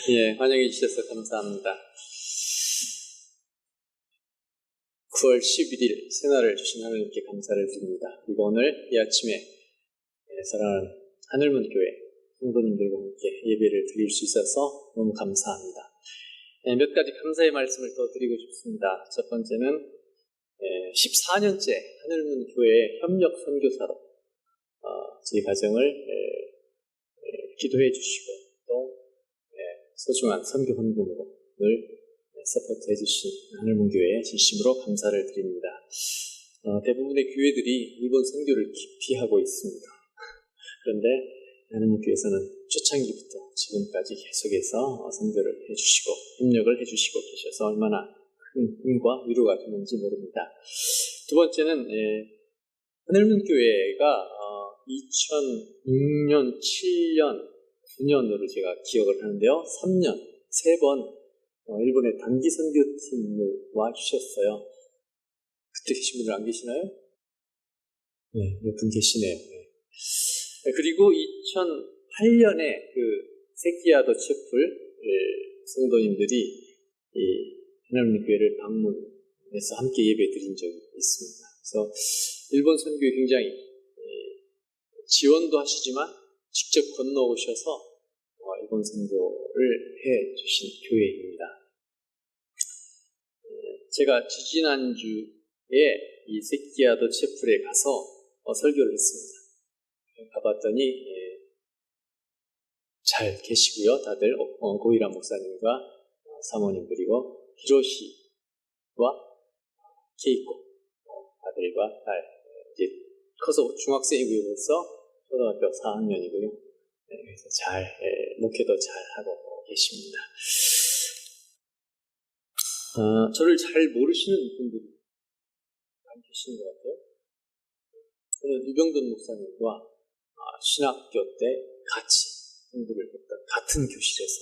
예, 환영해 주셔서 감사합니다. 9월 11일 새날을 주신 하나님께 감사를 드립니다. 그리고 오늘 이 아침에 사랑하는 하늘문교회 성도님들과 함께 예배를 드릴 수 있어서 너무 감사합니다. 몇 가지 감사의 말씀을 더 드리고 싶습니다. 첫 번째는 14년째 하늘문교회 협력 선교사로 저희 가정을 기도해 주시고 또 소중한 선교 헌금으로 늘 서포트해 주신 하늘문교회에 진심으로 감사를 드립니다. 대부분의 교회들이 일본 선교를 기피하고 있습니다. 그런데 하늘문교회에서는 초창기부터 지금까지 계속해서 선교를 해주시고 협력을 해주시고 계셔서 얼마나 큰 힘과 위로가 되는지 모릅니다. 두 번째는 하늘문교회가 2006년, 7년, 9년으로 제가 기억을 하는데요. 3년, 3번 일본의 단기 선교팀을 와주셨어요. 그때 계신 분들 안 계시나요? 네, 몇 분 계시네요. 네. 그리고 2008년에 그 세키야도 채플 성도님들이 이 하나님교회를 방문해서 함께 예배 드린 적이 있습니다. 그래서 일본 선교에 굉장히 지원도 하시지만 직접 건너오셔서 일본 선교를 해주신 교회입니다. 제가 지지난주에 이 세키야도 채플에 가서 설교를 했습니다. 가봤더니 잘 계시고요. 다들 고이라 목사님과 사모님 그리고 히로시와 케이코 아들과 딸 이제 커서 중학생이고요. 그래서 초등학교 4학년이고요. 그래서 잘 목회도 잘 하고 계십니다. 저를 잘 모르시는 분들이 많이 계시는 것 같아요. 저는 유병돈 목사님과 신학교 때 같이 공부를 했던 같은 교실에서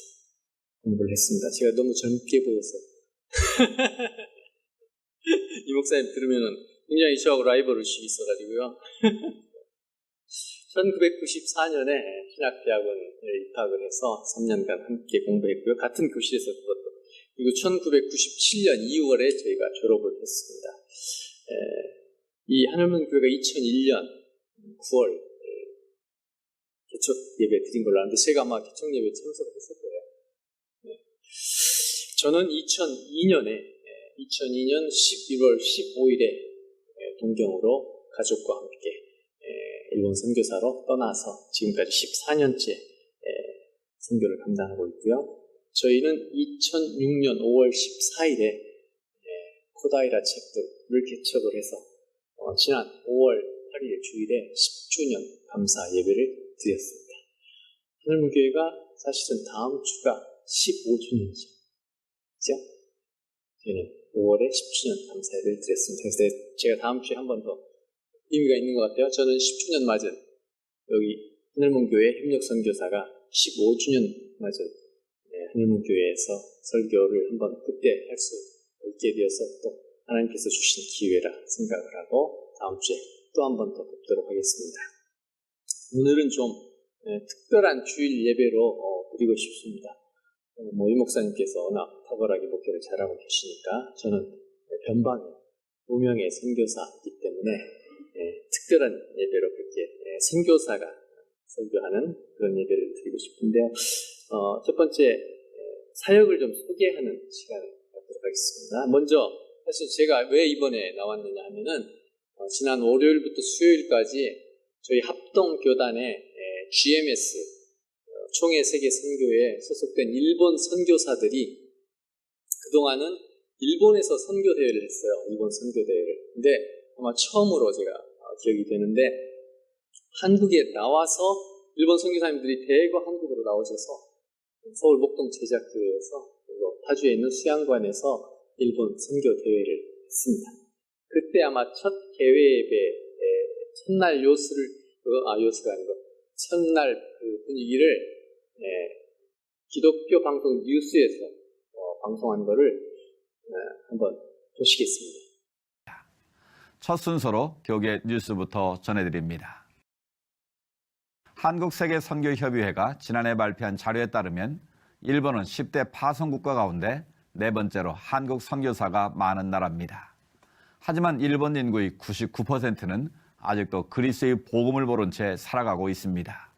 공부를 했습니다. 제가 너무 젊게 보여서 이 목사님 들으면은 굉장히 저하고 라이벌의식이 있어가지고요. 1994년에 신학대학원에 입학을 해서 3년간 함께 공부했고요. 같은 교실에서 들었던. 그리고 1997년 2월에 저희가 졸업을 했습니다. 이 하늘문교회가 2001년 9월 개척 예배 드린 걸로 아는데 제가 아마 개척 예배 참석을 했을 거예요. 저는 2002년 11월 15일에 동경으로 가족과 함께 일본 선교사로 떠나서 지금까지 14년째 선교를 감당하고 있고요. 저희는 2006년 5월 14일에 코다이라 챕터를 개척을 해서 지난 5월 8일 주일에 10주년 감사 예배를 드렸습니다. 하늘문교회가 사실은 다음 주가 15주년이죠. 그렇죠? 저희는 5월에 10주년 감사 예배를 드렸습니다. 그래서 제가 다음 주에 한 번 더 의미가 있는 것 같아요. 저는 10주년 맞은 여기 하늘문교회 협력선교사가 15주년 맞은 하늘문교회에서 설교를 한번 그때 할 수 있게 되어서 또 하나님께서 주신 기회라 생각을 하고 다음 주에 또 한 번 더 뵙도록 하겠습니다. 오늘은 좀 특별한 주일 예배로 드리고 싶습니다. 이 목사님께서 워낙 탁월하게 목회를 잘하고 계시니까 저는 변방의 무명의 선교사이기 때문에 특별한 예배로 그렇게 선교사가 설교하는 그런 예배를 드리고 싶은데요. 첫 번째 사역을 좀 소개하는 시간을 갖도록 하겠습니다. 먼저 사실 제가 왜 이번에 나왔느냐 하면은 지난 월요일부터 수요일까지 저희 합동교단의 GMS 총회 세계 선교에 소속된 일본 선교사들이 그동안은 일본에서 선교 대회를 했어요. 일본 선교 대회를. 근데 아마 처음으로 제가 기억이 되는데 한국에 나와서 일본 선교사님들이 대거 한국으로 나오셔서 서울 목동 제작교회에서 그리고 파주에 있는 수양관에서 일본 선교 대회를 했습니다. 그때 아마 첫 개회 예배 첫날 요스가 아니고 첫날 그 분위기를 기독교 방송 뉴스에서 방송한 거를 한번 보시겠습니다. 첫 순서로 교계 뉴스부터 전해드립니다. 한국세계선교협의회가 지난해 발표한 자료에 따르면 일본은 10대 파송국가 가운데 네 번째로 한국 선교사가 많은 나라입니다. 하지만 일본 인구의 99%는 아직도 그리스의 복음을 모른 채 살아가고 있습니다.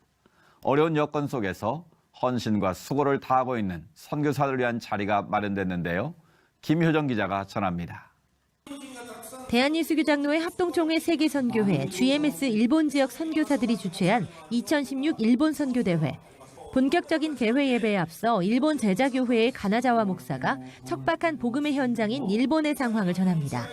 어려운 여건 속에서 헌신과 수고를 다하고 있는 선교사를 위한 자리가 마련됐는데요. 김효정 기자가 전합니다. 대한예수교장로회 합동총회 세계선교회 GMS 일본 지역 선교사들이 주최한 2016 일본 선교대회. 본격적인 개회 예배에 앞서 일본 제자교회의 가나자와 목사가 척박한 복음의 현장인 일본의 상황을 전합니다.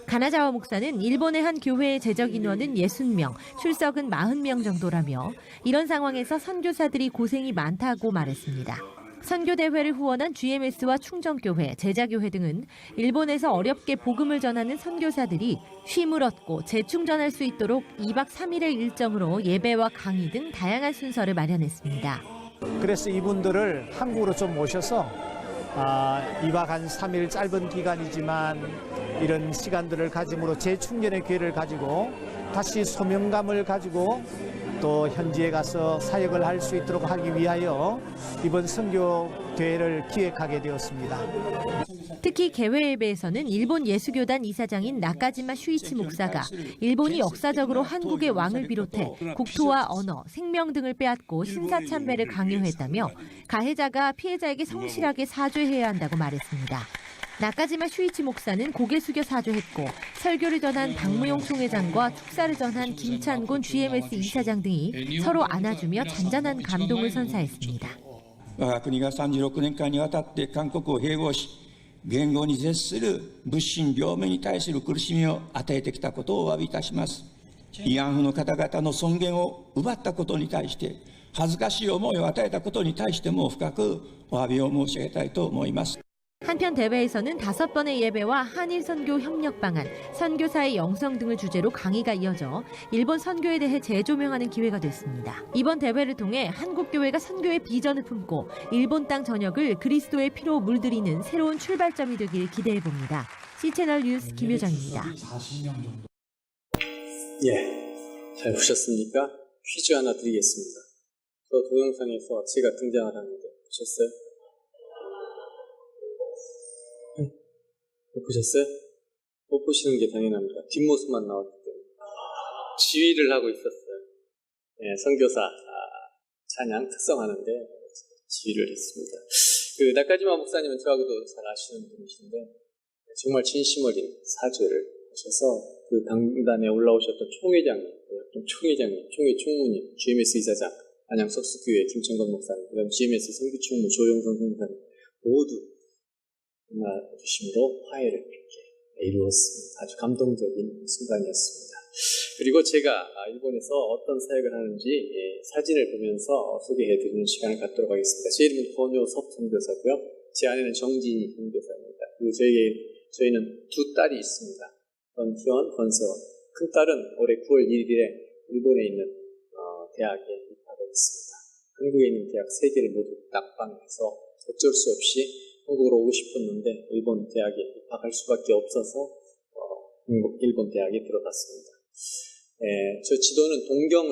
가나자와 목사는 일본의 한 교회의 재적 인원은 60명, 출석은 40명 정도라며 이런 상황에서 선교사들이 고생이 많다고 말했습니다. 선교대회를 후원한 GMS와 충정교회, 제자교회 등은 일본에서 어렵게 복음을 전하는 선교사들이 쉼을 얻고 재충전할 수 있도록 2박 3일의 일정으로 예배와 강의 등 다양한 순서를 마련했습니다. 그래서 이분들을 한국으로 좀 모셔서 2박 한 3일 짧은 기간이지만 이런 시간들을 가짐으로 재충전의 기회를 가지고 다시 소명감을 가지고 또 현지에 가서 사역을 할 수 있도록 하기 위하여 이번 선교대회를 기획하게 되었습니다. 특히 개회 예배에서는 일본 예수교단 이사장인 나카지마 슈이치 목사가 일본이 역사적으로 한국의 왕을 비롯해 국토와 언어, 생명 등을 빼앗고 신사참배를 강요했다며 가해자가 피해자에게 성실하게 사죄해야 한다고 말했습니다. 나카지마 슈이치 목사는 고개 숙여 사죄했고 설교를 전한 박무용 총회장과 축사를 전한 김찬곤 GMS 이사장 등이 서로 안아주며 잔잔한 감동을 선사했습니다. 我が国が36年間にわたって韓国を併合し、言語に絶する物心両面に対する苦しみを与えてきたことをお詫びいたします。慰安婦の方々の尊厳を奪ったことに対して、恥ずかしい思いを与えたことに対しても深くお詫びを申し上げたいと思います。 한편 대회에서는 5번의 예배와 한일 선교 협력 방안, 선교사의 영성 등을 주제로 강의가 이어져 일본 선교에 대해 재조명하는 기회가 됐습니다. 이번 대회를 통해 한국 교회가 선교의 비전을 품고 일본 땅 전역을 그리스도의 피로 물들이는 새로운 출발점이 되길 기대해 봅니다. C채널 뉴스 김효정입니다. 예, 잘 보셨습니까? 퀴즈 하나 드리겠습니다. 저 동영상에서 제가 등장을 하는데 보셨어요? 못 보셨어요? 못 보시는 게 당연합니다. 뒷모습만 나왔기 때문에. 지휘를 하고 있었어요. 예, 선교사 찬양 특성하는데 지휘를 했습니다. 그 나카지마 목사님은 저하고도 잘 아시는 분이신데 정말 진심 어린 사죄를 하셔서 그 강단에 올라오셨던 총회장님, 총회 총무님, GMS 이사장, 안양석수교회 김천건 목사님, 그다음 GMS 선교총무 조영선 선교사님 모두 정말 주심으로 화해를 이렇게 이루었습니다. 아주 감동적인 순간이었습니다. 그리고 제가 일본에서 어떤 사역을 하는지 사진을 보면서 소개해드리는 시간을 갖도록 하겠습니다. 제 이름은 권효섭 선교사고요. 제 아내는 정진희 선교사입니다. 그리고 저희는 두 딸이 있습니다. 권희원, 권세원. 큰 딸은 올해 9월 1일에 일본에 있는 대학에 입학을 했습니다. 한국에 있는 대학 3개를 모두 낙방해서 어쩔 수 없이 한국으로 오고 싶었는데 일본 대학에 입학할 수밖에 없어서 일본 대학에 들어갔습니다. 저 지도는 동경을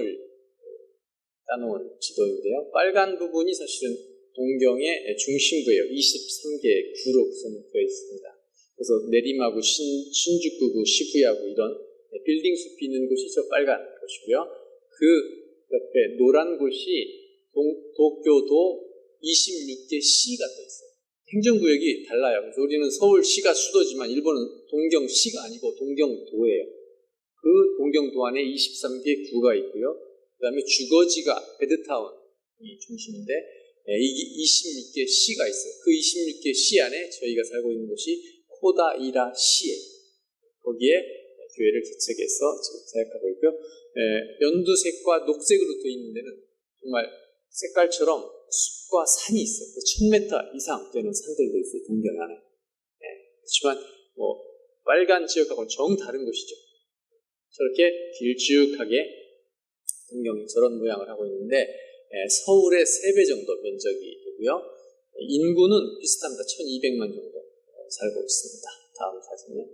따놓은 지도인데요. 빨간 부분이 사실은 동경의 중심부예요. 23개의 구로 구성되어 있습니다. 그래서 내리마구 신주쿠구, 시부야구 이런 빌딩 숲이 있는 곳이 저 빨간 곳이고요. 그 옆에 노란 곳이 도쿄도 26개 시가 돼 있어요. 행정구역이 달라요. 그래서 우리는 서울시가 수도지만 일본은 동경시가 아니고 동경도예요. 그 동경도 안에 23개 구가 있고요. 그 다음에 주거지가 베드타운이 중심인데 26개 시가 있어요. 그 26개 시 안에 저희가 살고 있는 곳이 코다이라 시예요. 거기에 교회를 개척해서 지금 사역하고 있고요. 연두색과 녹색으로 되어 있는 데는 정말 색깔처럼 숲과 산이 있어요. 1000m 이상 되는 산들도 있어요. 동경 안에. 그렇지만 빨간 지역하고는 정 다른 곳이죠. 저렇게 길쭉하게 동경이 저런 모양을 하고 있는데 서울의 3배 정도 면적이 되고요. 인구는 비슷합니다. 1200만 정도 살고 있습니다. 다음 사진에.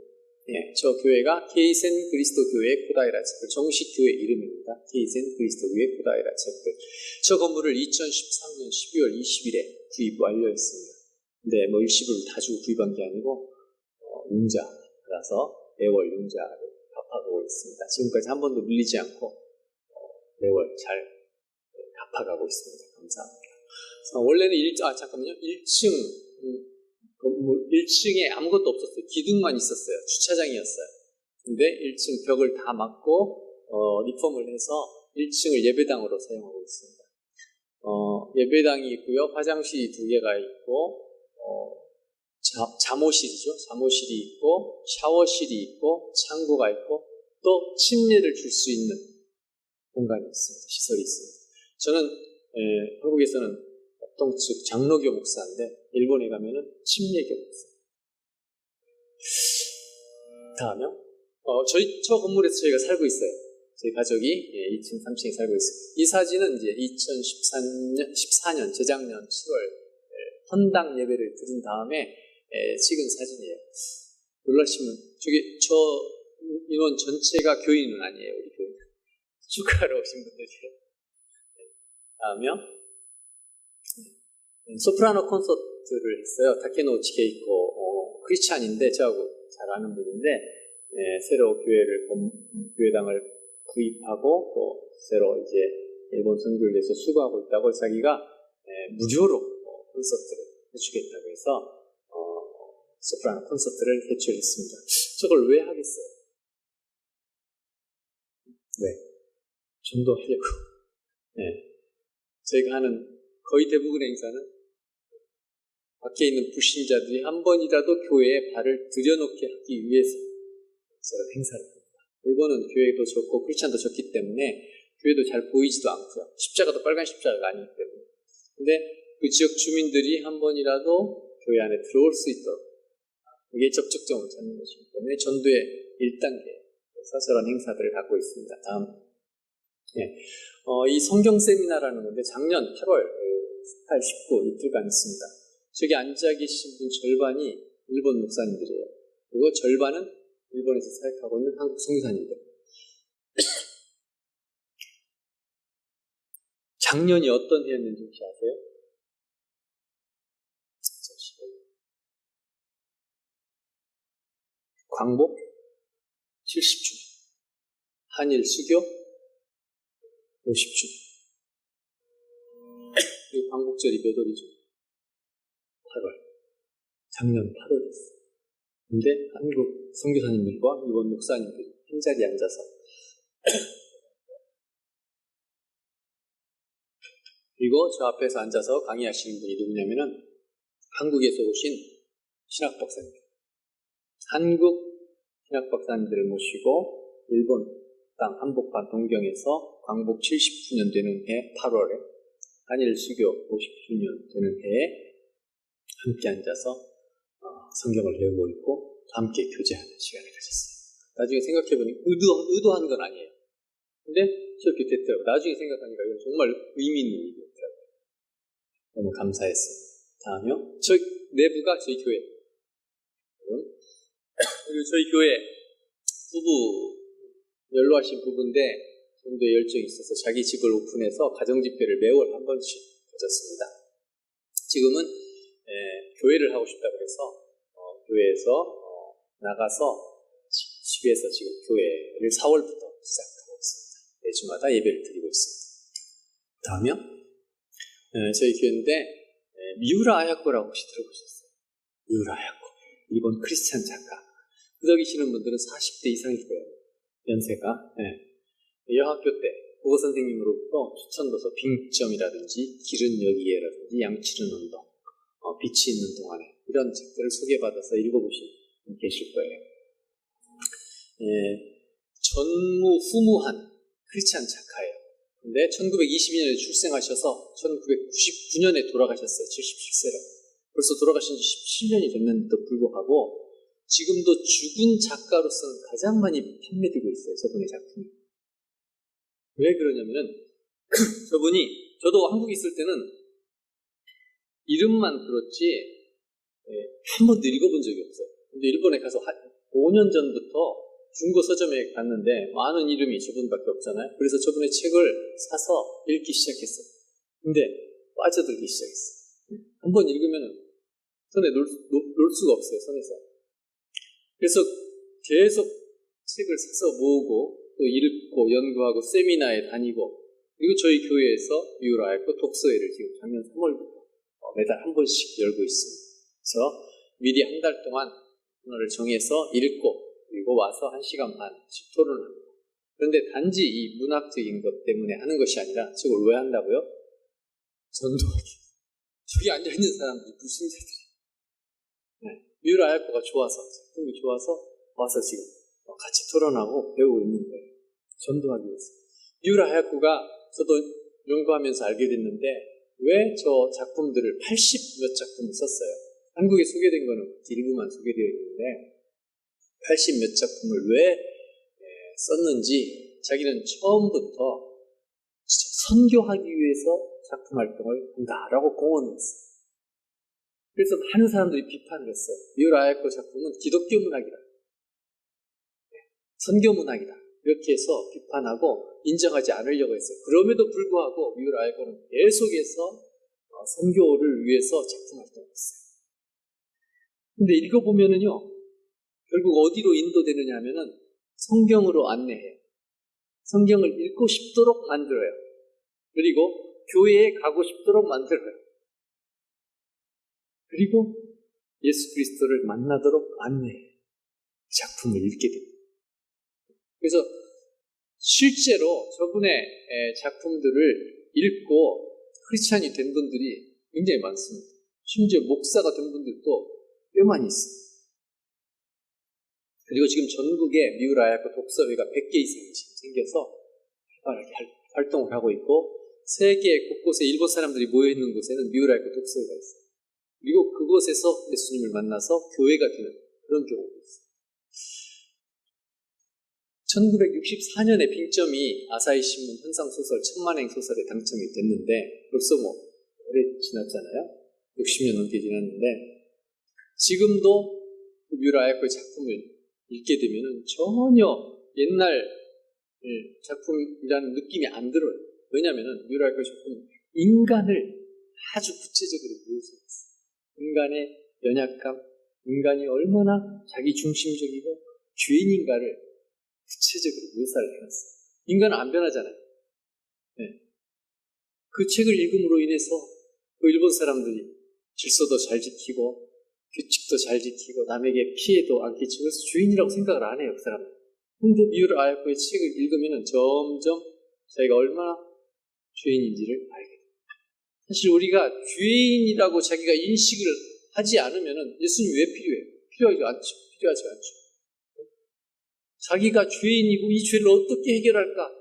예, 저 교회가 케이센 그리스도 교회 코다이라 챕을 정식 교회 이름입니다. 케이센 그리스도 교회 코다이라 챕을. 저 건물을 2013년 12월 20일에 구입 완료했습니다. 근데 뭐 일시불 다 주고 구입한 게 아니고 융자 받아서 매월 융자를 갚아가고 있습니다. 지금까지 한 번도 밀리지 않고 매월 잘 갚아가고 있습니다. 감사합니다. 원래는 1층 건물 1층에 아무것도 없었어요. 기둥만 있었어요. 주차장이었어요. 근데 1층 벽을 다 막고 리폼을 해서 1층을 예배당으로 사용하고 있습니다. 예배당이 있고요. 화장실이 2개가 있고 잠옷실이죠. 잠옷실이 있고 샤워실이 있고 창고가 있고 또 침례를 줄 수 있는 공간이 있습니다. 시설이 있습니다. 저는 한국에서는 동측 장로교 목사인데 일본에 가면은 침례교 목사. 다음요. 저 건물에서 저희가 살고 있어요. 저희 가족이 2층, 3층에 살고 있어요. 이 사진은 이제 2014년 재작년 7월 헌당 예배를 드린 다음에 찍은 사진이에요. 놀라시면 저 인원 전체가 교인은 아니에요. 우리 교인. 축하하러 오신 분들이에요. 다음요. 소프라노 콘서트를 했어요. 타케노우치 케이코 크리스찬인데 저하고 잘 아는 분인데 새로 교회당을 구입하고 또 새로 이제 일본 선교를 위해서 수고하고 있다고 자기가 무료로 콘서트를 해주겠다고 해서 소프라노 콘서트를 개최했습니다. 저걸 왜 하겠어요? 네, 전도하려고. 저희가 하는 거의 대부분의 행사는 밖에 있는 불신자들이 한 번이라도 교회에 발을 들여놓게 하기 위해서 저런 행사를 합니다. 일본은 교회도 적고 크리스찬도 적기 때문에 교회도 잘 보이지도 않고요. 십자가도 빨간 십자가가 아니기 때문에. 근데 그 지역 주민들이 한 번이라도 교회 안에 들어올 수 있도록 이게 접촉점을 찾는 것이기 때문에 전도의 1단계에서 저런 행사들을 하고 있습니다. 다음. 이 성경 세미나라는 건데 작년 8월 18, 19 이틀간 있습니다. 저기 앉아 계신 분 절반이 일본 목사님들이에요. 그리고 절반은 일본에서 사역하고 있는 한국 선교사님들. 작년이 어떤 해였는지 혹시 아세요? 광복 70주년, 한일 수교 50주년. 이 광복절이 몇 월이죠? 8월. 작년 8월이었어요. 근데 한국 선교사님들과 일본 목사님들이 한 자리에 앉아서 그리고 저 앞에서 앉아서 강의하시는 분이 누구냐면은 한국에서 오신 신학박사님. 한국 신학박사님들을 모시고 일본 땅 한복판 동경에서 광복 70주년 되는 해 8월에 한일 수교 50주년 되는 해에 함께 앉아서 성경을 배우고 있고 함께 교제하는 시간을 가졌어요. 나중에 생각해보니 의도한 건 아니에요. 근데 저렇게 됐더라고요. 나중에 생각하니까 이건 정말 의미 있는 일이었더라고요. 너무 감사했습니다. 다음요. 저 내부가 저희 교회. 그리고 저희 교회 부부 연로하신 부부인데 정도의 열정이 있어서 자기 집을 오픈해서 가정집회를 매월 한 번씩 가졌습니다. 지금은 교회를 하고 싶다고 해서 교회에서 나가서 집에서 지금 교회를 4월부터 시작하고 있습니다. 매주마다 예배를 드리고 있습니다. 다음요. 저희 교회인데 미우라 아야코라고 혹시 들어보셨어요? 미우라 아야코. 일본 크리스찬 작가. 그러시는 분들은 40대 이상일 거예요. 연세가. 여학교 때 국어 선생님으로부터 추천도서 빙점이라든지 길은 여기에라든지 양치는 운동, 빛이 있는 동안에 이런 책들을 소개받아서 읽어보신 분 계실 거예요. 전무후무한 크리스찬 작가예요. 근데 1922년에 출생하셔서 1999년에 돌아가셨어요. 77세로. 벌써 돌아가신 지 17년이 됐는데도 불구하고 지금도 죽은 작가로서는 가장 많이 판매되고 있어요. 저분의 작품이. 왜 그러냐면은 저분이 저도 한국에 있을 때는 이름만 들었지 한 번도 읽어본 적이 없어요. 근데 일본에 가서 5년 전부터 중고 서점에 갔는데 많은 이름이 저분밖에 없잖아요. 그래서 저분의 책을 사서 읽기 시작했어요. 근데 빠져들기 시작했어요. 한번 읽으면 손에 놓을 수가 없어요, 손에서. 그래서 계속 책을 사서 모으고 또 읽고 연구하고 세미나에 다니고, 그리고 저희 교회에서 미우라야코 독서회를 지금 작년 3월부터 매달 한 번씩 열고 있습니다. 그래서 미리 한 달 동안 코너를 정해서 읽고 그리고 와서 1시간 반씩 토론합니다. 그런데 단지 이 문학적인 것 때문에 하는 것이 아니라 저걸 왜 한다고요? 전도하기. 저기 앉아있는 사람들이 불신자들이 미우라야코가 좋아서, 작품이 좋아서 와서 지금 같이 토론하고 배우고 있는 거예요. 전도하기 위해서. 미우라야코가 저도 연구하면서 알게 됐는데 왜 저 작품들을 80몇 작품을 썼어요. 한국에 소개된 거는 일부만 소개되어 있는데 80몇 작품을 왜 썼는지 자기는 처음부터 선교하기 위해서 작품 활동을 한다라고 공언했어요. 그래서 많은 사람들이 비판을 했어요. 미우라야코 작품은 기독교 문학이다, 선교 문학이다, 이렇게 해서 비판하고 인정하지 않으려고 했어요. 그럼에도 불구하고 미우라야코는 계속해서 선교를 위해서 작품 활동을 했어요. 근데 읽어보면은요, 결국 어디로 인도되느냐 하면은 성경으로 안내해요. 성경을 읽고 싶도록 만들어요. 그리고 교회에 가고 싶도록 만들어요. 그리고 예수 그리스도를 만나도록 안내해요. 작품을 읽게 됩니다. 그래서 실제로 저분의 작품들을 읽고 크리스찬이 된 분들이 굉장히 많습니다. 심지어 목사가 된 분들도 꽤 많이 있습니다. 그리고 지금 전국에 미우라야코 독서회가 100개 이상이 지금 생겨서 활발하게 활동을 하고 있고, 세계 곳곳에 일본 사람들이 모여있는 곳에는 미우라야코 독서회가 있어요. 그리고 그곳에서 예수님을 만나서 교회가 되는 그런 경우도 있어요. 1964년에 빙점이 아사히 신문 현상소설 천만행 소설에 당첨이 됐는데 벌써 오래 지났잖아요. 60년 넘게 지났는데 지금도 그 미우라야코의 작품을 읽게 되면 전혀 옛날 작품이라는 느낌이 안 들어요. 왜냐하면 미우라야코의 작품은 인간을 아주 구체적으로 묘사했어요. 인간의 연약함, 인간이 얼마나 자기 중심적이고 죄인인가를 구체적으로 묘사를 해놨어요. 인간은 안 변하잖아요. 네. 그 책을 읽음으로 인해서 그 일본 사람들이 질서도 잘 지키고 규칙도 잘 지키고 남에게 피해도 안 끼치고, 그래서 주인이라고 생각을 안 해요, 그 사람은. 근데 미우라야코의 책을 읽으면 점점 자기가 얼마나 죄인인지를 알게 돼요. 사실 우리가 죄인이라고 자기가 인식을 하지 않으면 예수님이 왜 필요해요? 필요하지 않죠. 자기가 죄인이고 이 죄를 어떻게 해결할까?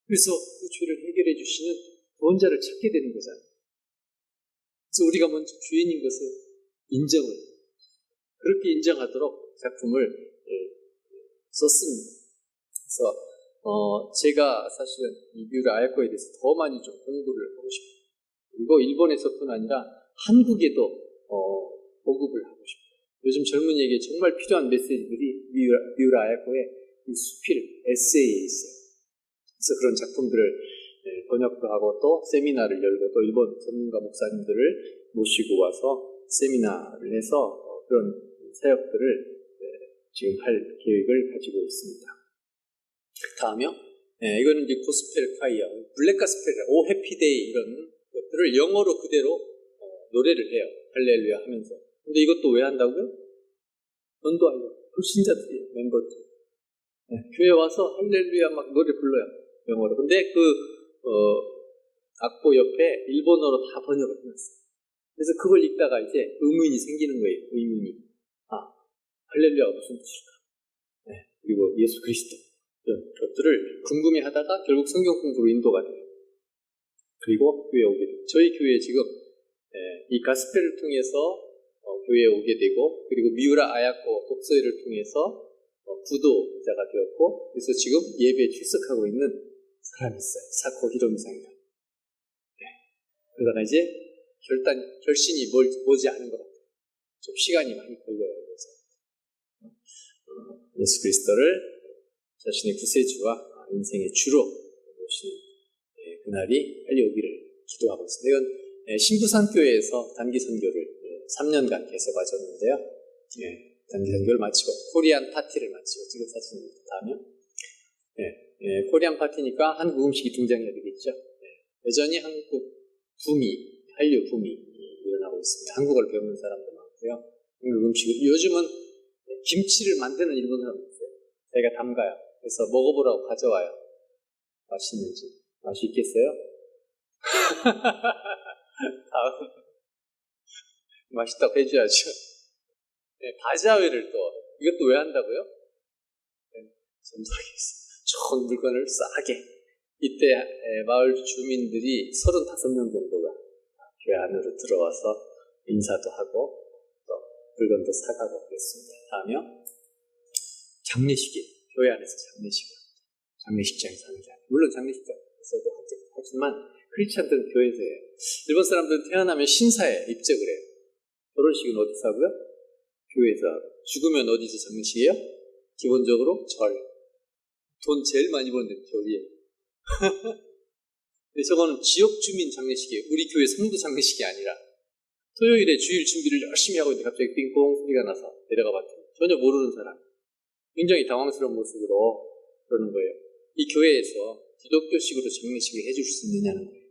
그래서 그 죄를 해결해 주시는 구원자를 찾게 되는 거잖아요. 그래서 우리가 먼저 죄인인 것을 인정을, 그렇게 인정하도록 작품을 썼습니다. 그래서 제가 사실은 이 미우라야코에 대해서 더 많이 좀 공부를 하고 싶어요. 그리고 일본에서뿐 아니라 한국에도 보급을 하고 싶어요. 요즘 젊은이에게 정말 필요한 메시지들이 미우라야코의 이 수필, 에세이에 있어요. 그래서 그런 작품들을 번역도 하고 또 세미나를 열고 또 일본 전문가 목사님들을 모시고 와서 세미나를 해서 그런 사역들을 지금 할 계획을 가지고 있습니다. 다음이요. 이거는 이제 고스펠 콰이어, 블랙 가스펠, 오 해피데이 이런 것들을 영어로 그대로 노래를 해요. 할렐루야 하면서. 근데 이것도 왜 한다고요? 전도하려고. 불신자들이에요, 멤버들. 교회 와서 할렐루야 막 노래 불러요, 영어로. 근데 그 악보 옆에 일본어로 다 번역을 해놨어요. 그래서 그걸 읽다가 이제 의문이 생기는 거예요. 의문이. 할렐루야가 무슨 뜻일까? 그리고 예수 그리스도 이런 것들을 궁금해하다가 결국 성경 공부로 인도가 돼요. 그리고 교회에 오게 돼요. 저희 교회에 지금 이 가스펠을 통해서 교회에 오게 되고, 그리고 미우라야코 독서회를 통해서 구도자가 되었고, 그래서 지금 예배에 출석하고 있는 사람이 있어요. 사코 히로미상이라. 그러다가 이제 결신이 머지 않은 것 같아요. 좀 시간이 많이 걸려요. 그래서 예수 그리스도를 자신의 구세주와 인생의 주로 모시는 그날이 빨리 오기를 기도하고 있습니다. 이건 신부산교회에서 단기 선교를 3년간 계속 가졌는데요. 단기 선교를 마치고 코리안 파티를 마치고 지금 사진입니다. 다음요. 코리안 파티니까 한국 음식이 등장해야 되겠죠. 여전히 한국 붐이, 한류 붐이 일어나고 있습니다. 한국어를 배우는 사람도 많고요. 한국 음식, 요즘은 김치를 만드는 일본 사람도 있어요. 자기가 담가요. 그래서 먹어보라고 가져와요. 맛있는지. 맛이 있겠어요? 다음. 맛있다고 해줘야죠. 바자회를 또, 이것도 왜 한다고요? 전도하겠어요. 좋은 물건을 싸게. 이때 마을 주민들이 35명 정도가 교회 안으로 들어와서 인사도 하고 또 물건도 사가고 그랬습니다. 다음이요. 장례식이에요. 교회 안에서 장례식장에서 하는 게 아니에요. 물론 장례식장에서도 하지만 크리스찬들은 교회에서 해요. 일본 사람들은 태어나면 신사에 입적을 해요. 결혼식은 어디서 하고요? 교회에서 하고. 죽으면 어디서 장례식이에요? 기본적으로 절. 돈 제일 많이 버는 데는 절이에요. 근데 저거는 지역 주민 장례식이에요. 우리 교회 성도 장례식이 아니라 토요일에 주일 준비를 열심히 하고 있는데 갑자기 빙봉 소리가 나서 내려가 봤더니 전혀 모르는 사람 굉장히 당황스러운 모습으로 그러는 거예요. 이 교회에서 기독교식으로 장례식을 해줄 수 있느냐는 거예요.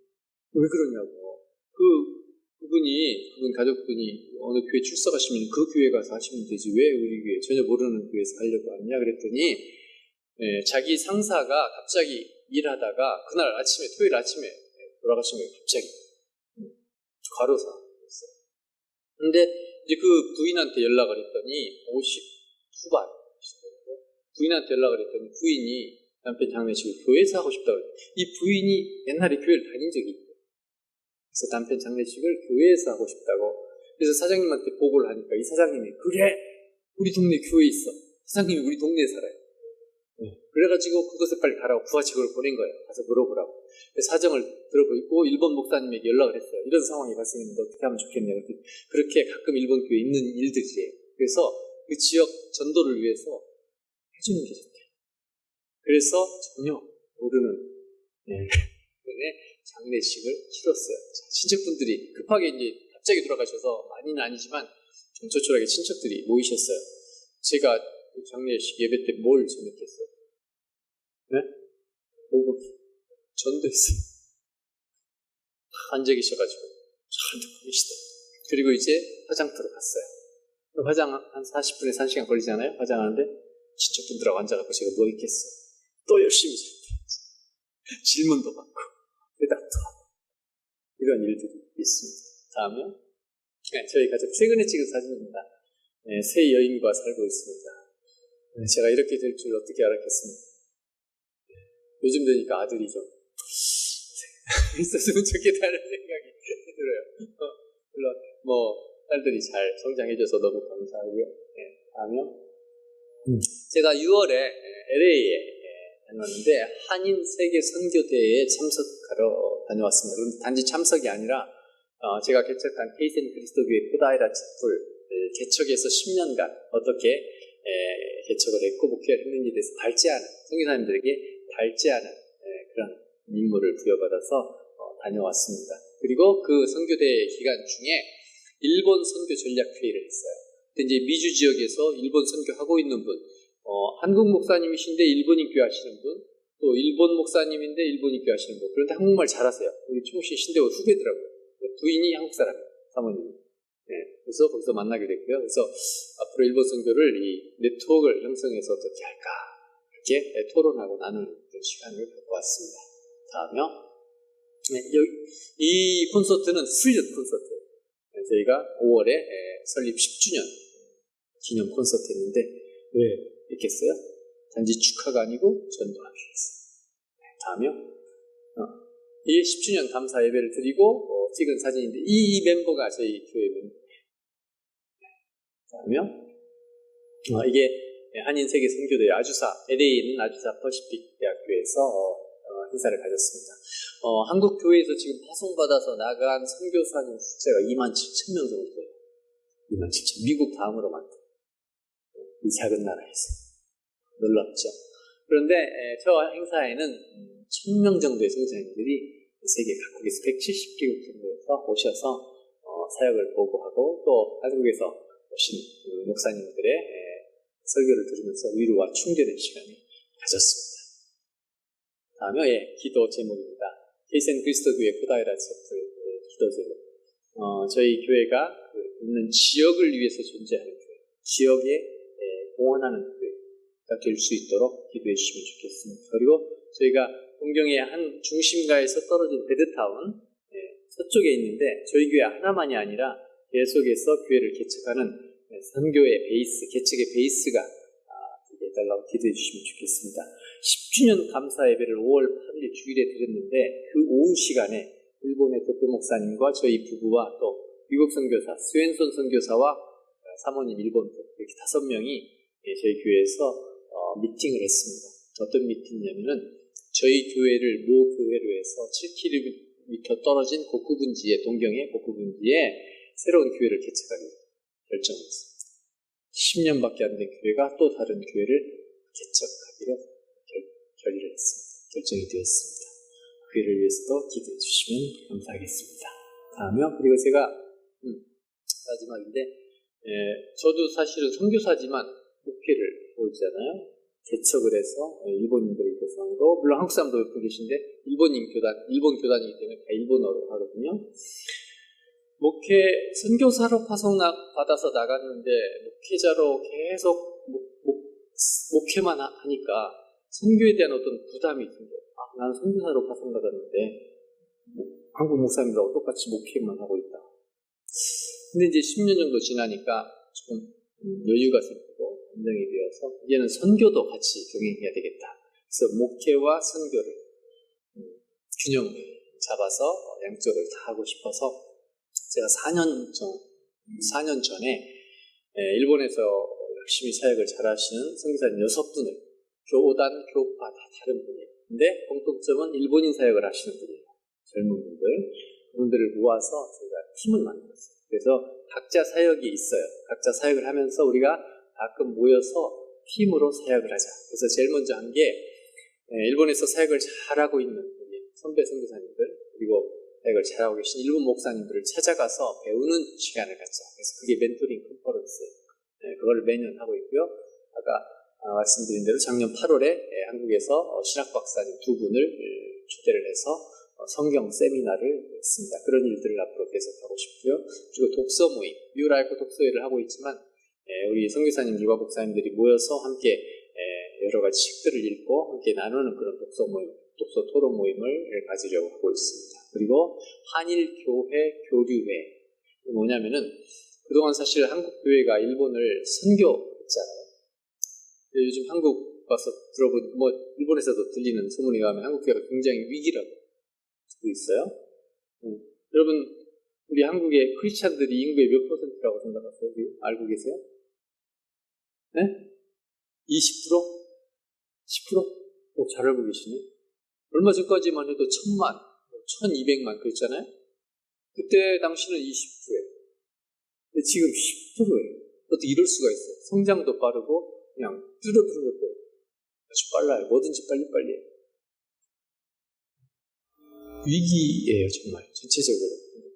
왜 그러냐고. 그분 가족분이 어느 교회 출석하시면 그 교회 가서 하시면 되지 왜 우리 교회 전혀 모르는 교회에서 하려고 하느냐 그랬더니 자기 상사가 갑자기 일하다가 그날 아침에 토요일 아침에 돌아가신 거예요. 갑자기 과로사였어요. 근데 이제 그 부인한테 연락을 했더니 50 후반 부인한테 연락을 했더니 부인이 남편 장례식을 교회에서 하고 싶다고 했어요. 이 부인이 옛날에 교회를 다닌 적이 있대요. 그래서 남편 장례식을 교회에서 하고 싶다고. 그래서 사장님한테 보고를 하니까 이 사장님이 그래 우리 동네 교회에 있어. 사장님이 우리 동네에 살아요. 그래가지고 그것에 빨리 가라고 부하직을 보낸 거예요. 가서 물어보라고. 사정을 들어보고 일본 목사님에게 연락을 했어요. 이런 상황이 발생했는데 어떻게 하면 좋겠냐고. 그렇게 가끔 일본 교회에 있는 일들이에요. 그래서 그 지역 전도를 위해서 해주는 게 좋대요. 그래서 전혀 모르는 장례식을 치렀어요. 친척분들이 급하게 이제 갑자기 돌아가셔서 많이는 아니지만 좀 조촐하게 친척들이 모이셨어요. 제가 장례식 예배 때 뭘 전했겠어요? 네? 보고 전도했어요. 앉아 계셔가지고 잘 듣고 계시더라고요. 그리고 이제 화장터로 갔어요. 화장 한 40분에서 1시간 걸리잖아요. 화장하는데 친척분들하고 앉아갖고 제가 뭐 있겠어요? 또 열심히 질문도 받고 대답도 하고 이런 일들이 있습니다. 다음요. 저희 가족 최근에 찍은 사진입니다. 새 여인과 살고 있습니다. 제가 이렇게 될 줄 어떻게 알았겠습니까? 요즘 되니까 아들이 좀 있었으면 좋겠다는 생각이 들어요. 물론 딸들이 잘 성장해줘서 너무 감사하고요. 다음요. 제가 6월에 LA에 다녀왔는데 한인 세계 선교대회에 참석하러 다녀왔습니다. 그런데 단지 참석이 아니라 제가 개척한 케이센 그리스도교회 코다이라 촛불 개척에서 10년간 어떻게 개척을 했고 목회를 했는지에 대해서 발제하는 선교사님들에게 발제하는 그런 임무를 부여받아서 다녀왔습니다. 그리고 그 선교대 기간 중에 일본 선교 전략회의를 했어요. 근데 이제 미주 지역에서 일본 선교하고 있는 분, 한국 목사님이신데 일본인교 하시는 분, 또 일본 목사님인데 일본인교 하시는 분. 그런데 한국말 잘하세요. 우리 총신 신대원 후배더라고요. 부인이 한국 사람이에요. 사모님이. 그래서 거기서 만나게 됐고요. 그래서 앞으로 일본 선교를 이 네트워크를 형성해서 어떻게 할까 이렇게 토론하고 나누는 그런 시간을 갖고 왔습니다. 다음요. 이 콘서트는 슬릿 콘서트예요. 저희가 5월에 설립 10주년 기념 콘서트였는데 왜 있겠어요? 단지 축하가 아니고 전도하기 위해서. 다음요. 이 10주년 감사 예배를 드리고 찍은 사진인데 이 멤버가 저희 교회 멤버. 다음요. 이게 한인 세계 선교대 아주사 LA에 있는 아주사 퍼시픽 대학교에서 행사를 가졌습니다. 한국 교회에서 지금 파송받아서 나간 선교사님 숫자가 27,000명 정도 돼요. 27,000. 미국 다음으로 많다. 이 작은 나라에서. 놀랍죠. 그런데 저 행사에는 1000명 정도의 선교사님들이 세계 각국에서 170개국 정도에서 오셔서 사역을 보고하고 또 한국에서 오신 목사님들의 설교를 들으면서 위로와 충전의 시간을 가졌습니다. 다음에 기도 제목입니다. 케이센 그리스도교회 코다이라 챕터 기도 제목. 저희 교회가 있는 지역을 위해서 존재하는 교회, 지역에 공헌하는 교회가 될 수 있도록 기도해 주시면 좋겠습니다. 그리고 저희가 동경의 한 중심가에서 떨어진 베드타운 서쪽에 있는데 저희 교회 하나만이 아니라 계속해서 교회를 개척하는 선교의 베이스, 개척의 베이스가 되게 해달라고 기도해 주시면 좋겠습니다. 10주년 감사 예배를 5월 8일 주일에 드렸는데 그 오후 시간에 일본의 대표 목사님과 저희 부부와 또 미국 선교사, 스웬손 선교사와 사모님 일본 이렇게 5명이 저희 교회에서 미팅을 했습니다. 어떤 미팅이냐면은 저희 교회를 모 교회로 해서 7km 떨어진 곡구분지에, 동경의 곡구분지에 새로운 교회를 개척하기 결정했습니다. 10년밖에 안 된 교회가 또 다른 교회를 개척하기로 결의를 했습니다. 결정이 되었습니다. 교회를 위해서도 기도해 주시면 감사하겠습니다. 다음요. 그리고 제가 마지막인데 저도 사실은 선교사지만 목회를 하고 있잖아요. 개척을 해서 일본인들이 대상으로, 물론 한국 사람도 몇 분 계신데 일본 교단이기 때문에 다 일본어로 하거든요. 목회 선교사로 파송 받아서 나갔는데 목회자로 계속 목회만 하니까 선교에 대한 어떤 부담이 생겨요. 나는 선교사로 파송 받았는데 한국 목사님들하고 똑같이 목회만 하고 있다. 근데 이제 10년 정도 지나니까 조금 여유가 생기고 안정이 되어서 이제는 선교도 같이 병행해야 되겠다. 그래서 목회와 선교를 균형 잡아서 양쪽을 다 하고 싶어서 제가 4년 전에 일본에서 열심히 사역을 잘하시는 선교사님 6분을 교단, 교파 다 다른 분이에요. 근데 공통점은 일본인 사역을 하시는 분이에요. 젊은 분들. 그분들을 모아서 제가 팀을 만들었어요. 그래서 각자 사역이 있어요. 각자 사역을 하면서 우리가 가끔 모여서 팀으로 사역을 하자. 그래서 제일 먼저 한 게 일본에서 사역을 잘하고 있는 선배 선교사님들 그리고 사역을 잘하고 계신 일본 목사님들을 찾아가서 배우는 시간을 갖자. 그래서 그게 멘토링 컨퍼런스. 그걸 매년 하고 있고요. 아까 말씀드린 대로 작년 8월에 한국에서 신학 박사님 2분을 초대를 해서 성경 세미나를 했습니다. 그런 일들을 앞으로 계속하고 싶고요. 그리고 독서 모임, 유라이프 독서회를 하고 있지만 우리 선교사님들과 목사님들이 모여서 함께 여러 가지 책들을 읽고 함께 나누는 그런 독서 모임, 독서 토론 모임을 가지려고 하고 있습니다. 그리고 한일교회 교류회, 뭐냐면은 그동안 사실 한국 교회가 일본을 선교했잖아요. 요즘 한국 와서 들어본 일본에서도 들리는 소문에 의하면 한국 교회가 굉장히 위기라고 듣고 있어요. 여러분 우리 한국의 크리스찬들이 인구의 몇 %라고 생각하세요? 알고 계세요? 네? 20%? 10%? 잘 알고 계시네. 얼마 전까지만 해도 1000만, 1200만 그랬잖아요. 그때 당시는 20%예요. 근데 지금 10%예요. 어떻게 이럴 수가 있어요? 성장도 빠르고 그냥 줄어드는 것도 아주 빨라요. 뭐든지 빨리빨리 해요. 위기예요, 정말. 전체적으로.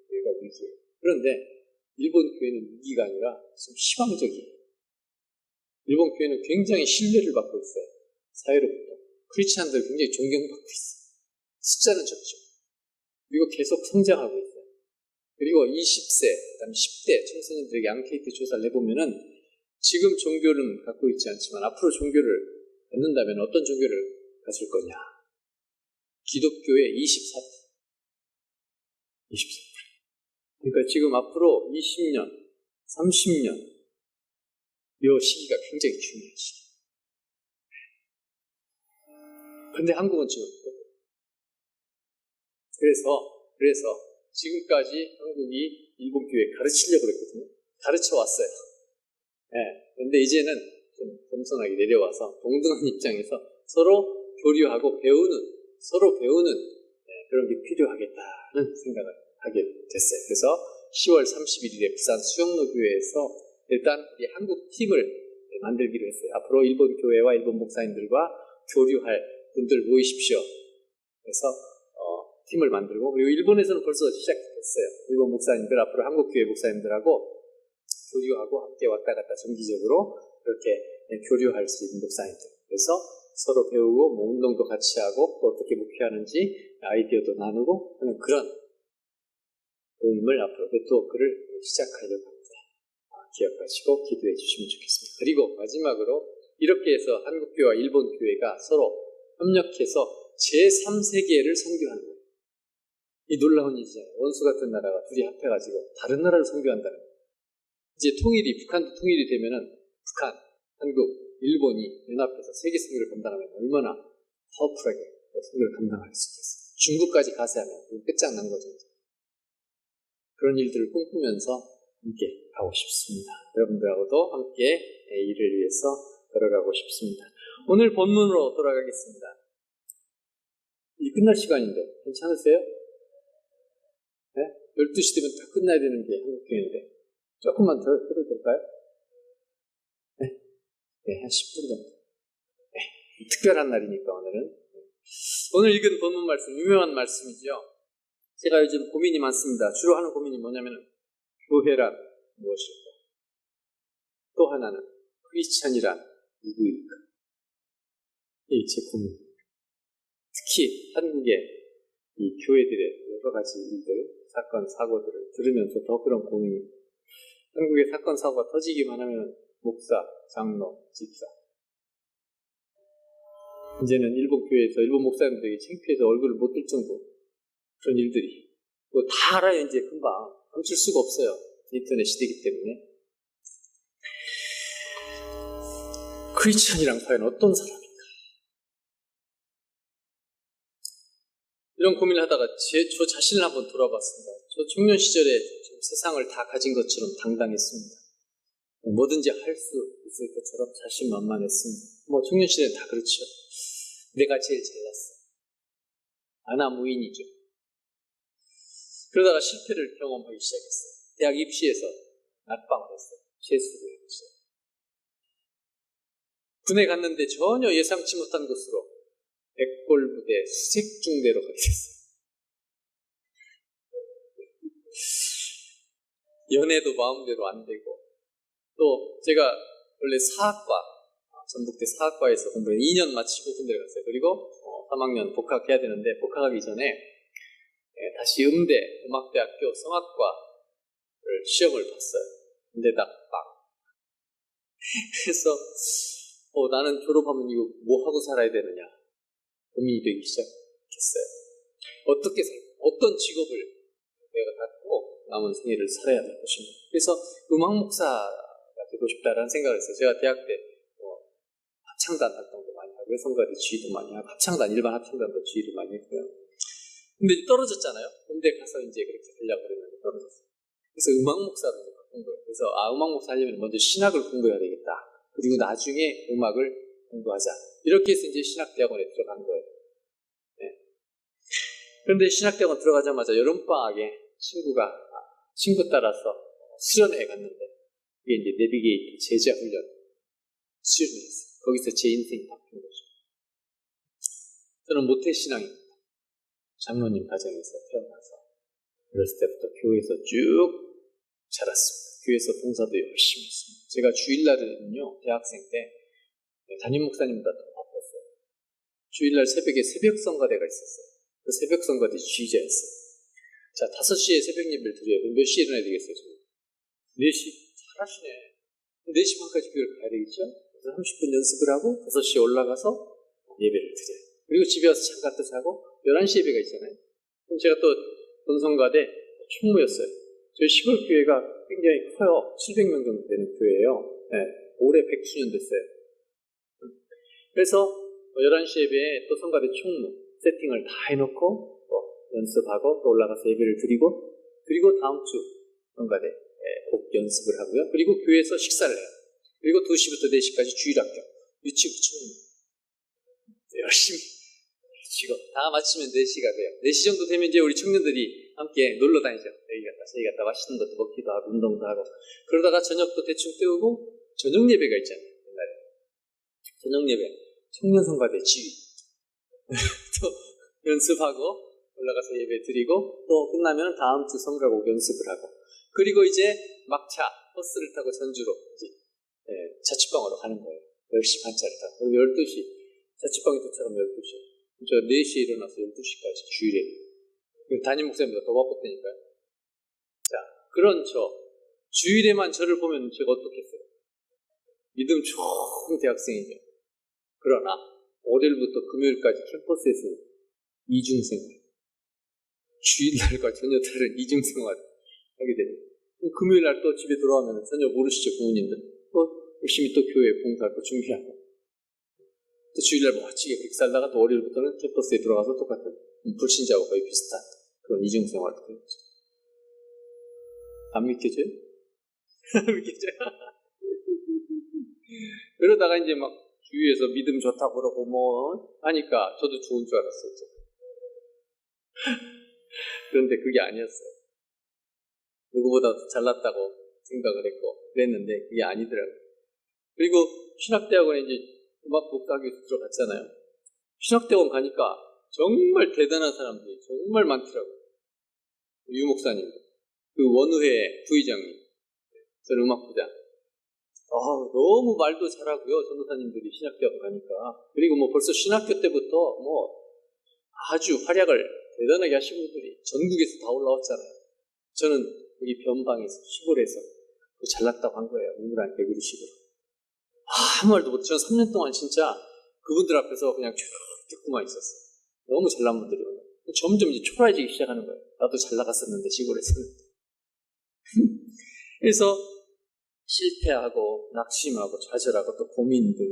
교회가 위기예요. 그런데 일본 교회는 위기가 아니라 좀 희망적이에요. 일본 교회는 굉장히 신뢰를 받고 있어요. 사회로부터. 크리스찬들 굉장히 존경받고 있어요. 숫자는 적죠. 그리고 계속 성장하고 있어요. 그리고 20세, 그다음에 10대 청소년들에게 앙케이트 조사를 해보면은 지금 종교는 갖고 있지 않지만 앞으로 종교를 갖는다면 어떤 종교를 가질 거냐. 기독교의 24%. 그러니까 지금 앞으로 20년, 30년 이 시기가 굉장히 중요한 시기. 그런데 한국은 지금 그래서 지금까지 한국이 일본 교회 가르치려고 그랬거든요. 가르쳐 왔어요. 그런데 이제는 좀 겸손하게 내려와서 동등한 입장에서 서로 교류하고 서로 배우는 그런 게 필요하겠다는 생각을 하게 됐어요. 그래서 10월 31일에 부산 수영로 교회에서 일단 우리 한국 팀을 만들기로 했어요. 앞으로 일본 교회와 일본 목사님들과 교류할 분들 모이십시오. 그래서 팀을 만들고, 그리고 일본에서는 벌써 시작됐어요. 일본 목사님들 앞으로 한국 교회 목사님들하고 교류하고 함께 왔다 갔다 정기적으로 그렇게 교류할 수 있는 목사님들. 그래서 서로 배우고 뭐 운동도 같이 하고 또 어떻게 목회하는지 아이디어도 나누고 하는 그런 모임을 앞으로 네트워크를 시작하려고 합니다. 기억하시고 기도해 주시면 좋겠습니다. 그리고 마지막으로 이렇게 해서 한국교회와 일본교회가 서로 협력해서 제3세계를 선교하는 거예요. 이 놀라운 일이잖아요. 원수 같은 나라가 둘이 합해가지고 다른 나라를 선교한다는 거예요. 이제 북한도 통일이 되면은 북한, 한국, 일본이 연합해서 세계 선교를 감당하면 얼마나 파워풀하게 선교를 감당할 수 있겠어요. 중국까지 가세하면 끝장난 거죠. 그런 일들을 꿈꾸면서 함께 가고 싶습니다. 여러분들하고도 함께 일을 위해서 걸어가고 싶습니다. 오늘 본문으로 돌아가겠습니다. 이 끝날 시간인데 괜찮으세요? 네? 12시 되면 다 끝나야 되는 게 한국교회인데 조금만 더 해도 될까요? 네, 한 10분 정도. 네, 특별한 날이니까 오늘은. 오늘 읽은 본문 말씀, 유명한 말씀이죠. 제가 요즘 고민이 많습니다. 주로 하는 고민이 뭐냐면 교회란 무엇일까? 또 하나는 크리스찬이란 누구일까? 이게 제 고민입니다. 특히 한국의 이 교회들의 여러 가지 일들, 사건, 사고들을 들으면서 더 그런 고민입니다. 한국의 사건, 사고가 터지기만 하면 목사, 장로, 집사. 이제는 일본 교회에서 일본 목사님들에게 창피해서 얼굴을 못 들 정도 그런 일들이. 뭐 다 알아요, 이제 금방. 감출 수가 없어요. 인터넷 시대이기 때문에. 크리스찬이란 과연 어떤 사람인가? 이런 고민을 하다가 저 자신을 한번 돌아봤습니다. 저 청년 시절에 세상을 다 가진 것처럼 당당했습니다. 뭐든지 할 수 있을 것처럼 자신만만했습니다. 뭐 청년 시대는 다 그렇죠. 내가 제일 잘났어. 아나무인이죠. 그러다가 실패를 경험하기 시작했어요. 대학 입시에서 낙방을 했어요. 재수를 했어요. 군에 갔는데 전혀 예상치 못한 곳으로 백골부대 수색중대로 가게 됐어요. 연애도 마음대로 안 되고, 또 제가 원래 전북대 사학과에서 공부해 2년 마치고 군대를 갔어요. 그리고 3학년 복학해야 되는데 복학하기 전에 다시 음악대학교 성악과를 시험을 봤어요. 근데 낙방. 그래서 나는 졸업하면 이거 뭐 하고 살아야 되느냐 고민이 되기 시작했어요. 어떻게 살까? 어떤 직업을 내가 갖고 남은 생애를 살아야 될 것인가. 그래서 음악 목사가 되고 싶다라는 생각을 했어요. 제가 대학 때 합창단 활동도 많이 하고 성가대 지휘도 많이 하고 합창단, 일반 합창단도 지휘를 많이 했고요. 근데 떨어졌잖아요. 군대 가서 이제 그렇게 하려고 그랬는데 떨어졌어요. 그래서 음악 목사로 이제 바꾼 거예요. 그래서 음악 목사 하려면 먼저 신학을 공부해야 되겠다. 그리고 나중에 음악을 공부하자. 이렇게 해서 이제 신학대학원에 들어간 거예요. 네. 그런데 신학대학원 들어가자마자 여름방학에 친구 따라서 수련회에 갔는데 이게 이제 내비게이터 제자 훈련 수련을 했어요. 거기서 제 인생이 바뀐 거죠. 저는 모태신앙입니다. 장로님 가정에서 태어나서 어렸을 때부터 교회에서 쭉 자랐습니다. 교회에서 봉사도 열심히 했습니다. 제가 주일날은요, 대학생 때 담임 목사님보다 더 바빴어요. 주일날 새벽에 새벽 성가대가 있었어요. 그 새벽 성가대 주의자였어요. 자, 5시에 새벽 예배를 드려요. 그럼 몇 시에 일어나야 되겠어요? 저는? 4시? 잘하시네. 4시 반까지 교회를 가야 되겠죠? 그래서 30분 연습을 하고 5시에 올라가서 예배를 드려요. 그리고 집에 와서 잠깐 또 자고 11시 예배가 있잖아요. 그럼 제가 또 본성가대 총무였어요. 저희 시골 교회가 굉장히 커요. 700명 정도 되는 교회예요. 네, 올해 100주년 됐어요. 그래서 11시 예배에 또 성가대 총무 세팅을 다 해놓고 연습하고 또 올라가서 예배를 드리고 다음 주 성가대 곡 연습을 하고요. 그리고 교회에서 식사를 해요. 그리고 2시부터 4시까지 주일학교, 유치부 총무 열심히 지금 다 마치면 4시가 돼요. 4시 정도 되면 이제 우리 청년들이 함께 놀러 다니죠. 저희 갔다 맛있는 것도 먹기도 하고 운동도 하고 그러다가 저녁도 대충 때우고 저녁 예배가 있잖아요. 저녁 예배, 청년성가대 지휘. 또 연습하고 올라가서 예배 드리고 또 끝나면 다음 주 성가곡 연습을 하고 그리고 이제 막차 버스를 타고 전주로 이제 자취방으로 가는 거예요. 10시 반차를 타고. 그리고 12시 자취방에 도착하면 12시. 저 4시에 일어나서 12시까지 주일에. 담임 목사님보다 더 바빴다니까요. 자, 그런 주일에만 저를 보면 제가 어떻겠어요? 믿음 좋은 대학생이죠. 그러나 월요일부터 금요일까지 캠퍼스에서 이중생활, 주일날과 저녁날은 이중생활 하게 됩니다. 금요일날 또 집에 돌아오면 전혀 모르시죠, 부모님들. 또 열심히 또 교회에 봉사할 거 준비하고 또 주일날 멋지게 그렇게 살다가 또 월요일부터는 캠퍼스에 들어가서 똑같은 불신자하고 거의 비슷한 그런 이중생활을 하는 거죠. 안 믿겨져요? 안 믿겨져요? 그러다가 이제 막 주위에서 믿음 좋다고 그러고 뭐 하니까 저도 좋은 줄 알았어요. 그런데 그게 아니었어요. 누구보다 잘났다고 생각을 했고 그랬는데 그게 아니더라고요. 그리고 신학대학원에 이제 음악 목사학위 들어갔잖아요. 신학대학원 가니까 정말 대단한 사람들이 정말 많더라고요. 유 목사님, 그 원우회 부의장님, 저는 음악부장. 너무 말도 잘하고요. 전도사님들이 신학대학원 가니까. 그리고 뭐 벌써 신학교 때부터 뭐 아주 활약을 대단하게 하신 분들이 전국에서 다 올라왔잖아요. 저는 여기 변방에서 시골에서 잘났다고 한 거예요. 누구한테 그런 식으로. 아무 말도 못해. 저는 3년 동안 진짜 그분들 앞에서 그냥 쭉 듣고만 있었어요. 너무 잘난 분들이 많아요. 점점 이제 초라해지기 시작하는 거예요. 나도 잘 나갔었는데 시골에서는. 그래서 실패하고 낙심하고 좌절하고 또 고민들.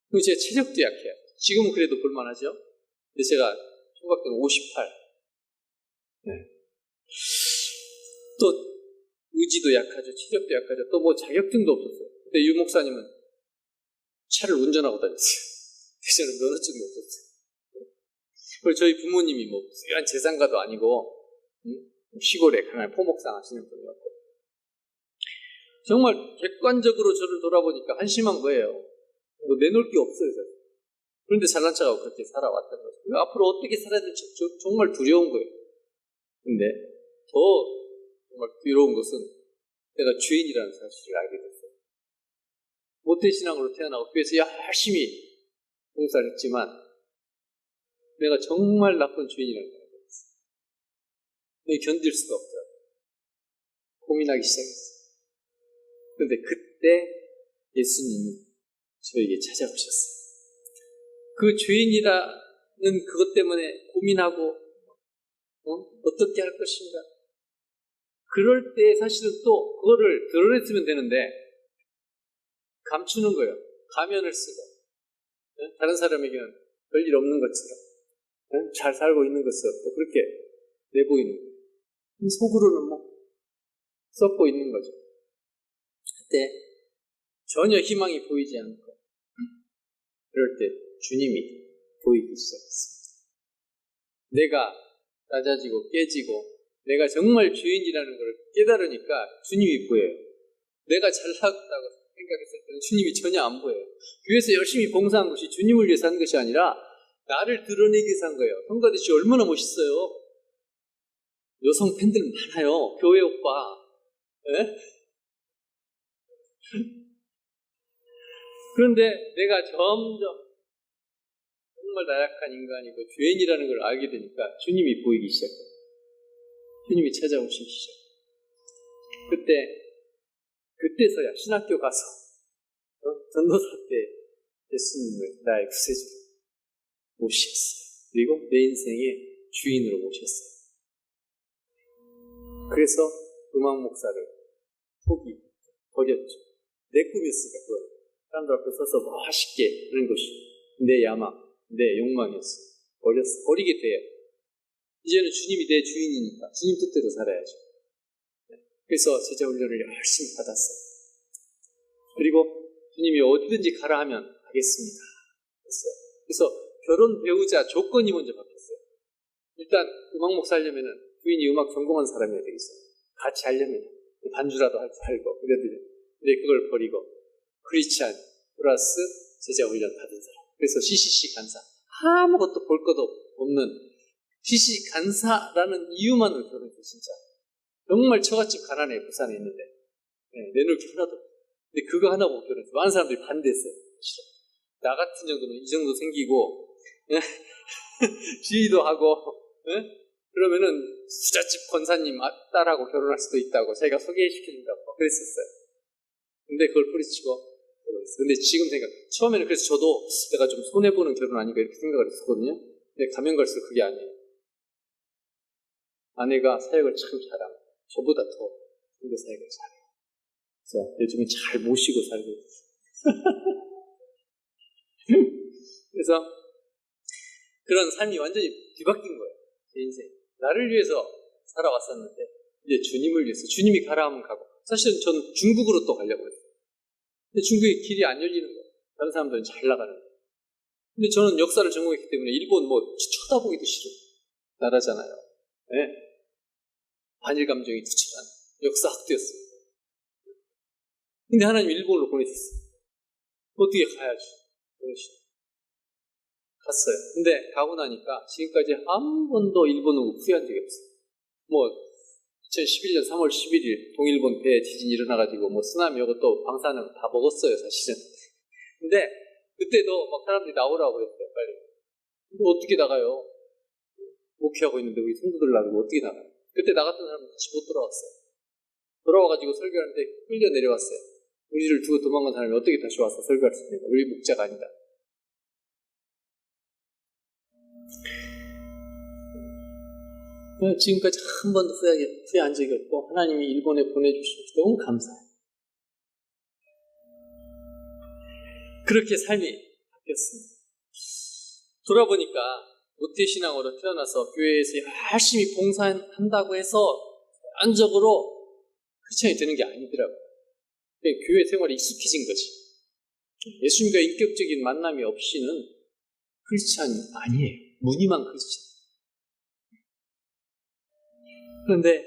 그리고 제가 체력도 약해요. 지금은 그래도 볼만하죠. 근데 제가 총각 때는 58. 네. 또 의지도 약하죠. 체력도 약하죠. 또 뭐 자격증도 없었어요. 근데 유 목사님은 차를 운전하고 다녔어요. 저는 면허증이 없었어요. 그리고 저희 부모님이 뭐 특별한 재산가도 아니고 시골에 강한 포목상 하시는 분이었고 정말 객관적으로 저를 돌아보니까 한심한 거예요. 뭐 내놓을 게 없어요. 사실. 그런데 잘난 척하고 그렇게 살아왔던 거죠. 앞으로 어떻게 살아야 될지 정말 두려운 거예요. 근데 더 정말 두려운 것은 내가 죄인이라는 사실을 알게 됐어요. 모태신앙으로 태어나고 교회에서 열심히 봉사를 했지만 내가 정말 나쁜 죄인이라는 걸 알게 됐어요. 견딜 수가 없더라고요. 고민하기 시작했어요. 그런데 그때 예수님이 저에게 찾아오셨어요. 그 죄인이라는 그것 때문에 고민하고 어떻게 할 것인가. 그럴 때 사실은 또 그거를 드러냈으면 되는데 감추는 거예요. 가면을 쓰고 다른 사람에게는 별일 없는 것처럼 잘 살고 있는 것처럼 또 그렇게 내보이는 거예요. 속으로는 뭐 썩고 있는 거죠. 그때 전혀 희망이 보이지 않고 그럴 때 주님이 보이기 시작했습니다. 내가 낮아지고 깨지고 내가 정말 죄인이라는 걸 깨달으니까 주님이 보여요. 내가 잘났다고 생각했을 때는 주님이 전혀 안 보여요. 교회에서 열심히 봉사한 것이 주님을 위해서 한 것이 아니라 나를 드러내기 위해서 한 거예요. 성도 아저씨 얼마나 멋있어요. 여성 팬들 많아요. 교회 오빠. 네? 그런데 내가 점점 정말 나약한 인간이고 죄인이라는 걸 알게 되니까 주님이 보이기 시작해요. 주님이 찾아오시기 시작해요. 그때서야 신학교 가서 전도사 때 예수님을 나의 구세주로 모셨어요. 그리고 내 인생의 주인으로 모셨어요. 그래서 음악 목사를 버렸죠. 내 꿈이었으니까 그건 사람들 앞에 서서 멋있게 하는 것이 내 야망, 내 욕망이었어요. 버리게 돼요. 이제는 주님이 내 주인이니까 주님 뜻대로 살아야죠. 그래서 제자훈련을 열심히 받았어요. 그리고 주님이 어디든지 가라 하면 가겠습니다. 그래서 결혼 배우자 조건이 먼저 바뀌었어요. 일단 음악 목사 하려면은 부인이 음악 전공한 사람이어야 되겠어요. 같이 하려면 반주라도 할 줄 알고 그래도 근데 그걸 버리고 크리스찬 플러스 제자 훈련 받은 사람. 그래서 CCC 간사. 아무것도 볼 것도 없는 CCC 간사라는 이유만으로 결혼했어요, 진짜. 정말 처갓집 가난해, 부산에 있는데. 내놓을 게 하나도 없어요. 근데 그거 하나 보고 결혼했어요. 많은 사람들이 반대했어요. 싫어. 나 같은 정도면 이 정도 생기고, 지휘도 하고, 그러면은 수자집 권사님 딸하고 결혼할 수도 있다고 자기가 소개시켜준다고 그랬었어요. 근데 그걸 뿌리치고 결혼했어요. 근데 지금 처음에는 그래서 저도 내가 좀 손해보는 결혼 아닌가 이렇게 생각을 했었거든요. 근데 가면 갈수록 그게 아니에요. 아내가 사역을 참 잘하고 저보다 더 선교 사역을 잘해요. 그래서 요즘에 잘 모시고 살고 있어요. 그래서 그런 삶이 완전히 뒤바뀐 거예요. 제 인생. 나를 위해서 살아왔었는데 이제 주님을 위해서 주님이 가라 하면 가고 사실은 저는 중국으로 또 가려고 했어요. 근데 중국에 길이 안 열리는 거예요. 다른 사람들은 잘 나가는 거예요. 근데 저는 역사를 전공했기 때문에 일본 쳐다보기도 싫은 나라잖아요. 네? 반일 감정이 투철한 역사학도였습니다. 근데 하나님 일본으로 보내셨어요. 어떻게 가야지? 갔어요. 근데 가고 나니까 지금까지 한 번도 일본을 후회한 적이 없어요. 2011년 3월 11일 동일본 배 지진이 일어나가지고 쓰나미 오고 또 방사능 다 먹었어요, 사실은. 근데 그때도 막 사람들이 나오라고 그랬어요, 빨리. 근데 어떻게 나가요? 목회하고 있는데 우리 성도들 나가고 어떻게 나가요? 그때 나갔던 사람은 다시 못 돌아왔어요. 돌아와가지고 설교하는데 끌려 내려왔어요. 우리를 두고 도망간 사람이 어떻게 다시 와서 설교할 수 있는가? 우리 목자가 아니다. 지금까지 한 번도 후회한 적이 없고 하나님이 일본에 보내주셔서 너무 감사해요. 그렇게 삶이 바뀌었습니다. 돌아보니까 모태신앙으로 태어나서 교회에서 열심히 봉사한다고 해서 안적으로 크리스찬이 되는 게 아니더라고요. 교회 생활에 익숙해진 거지. 예수님과 인격적인 만남이 없이는 크리스찬이 아니에요. 무늬만 크리스찬. 그런데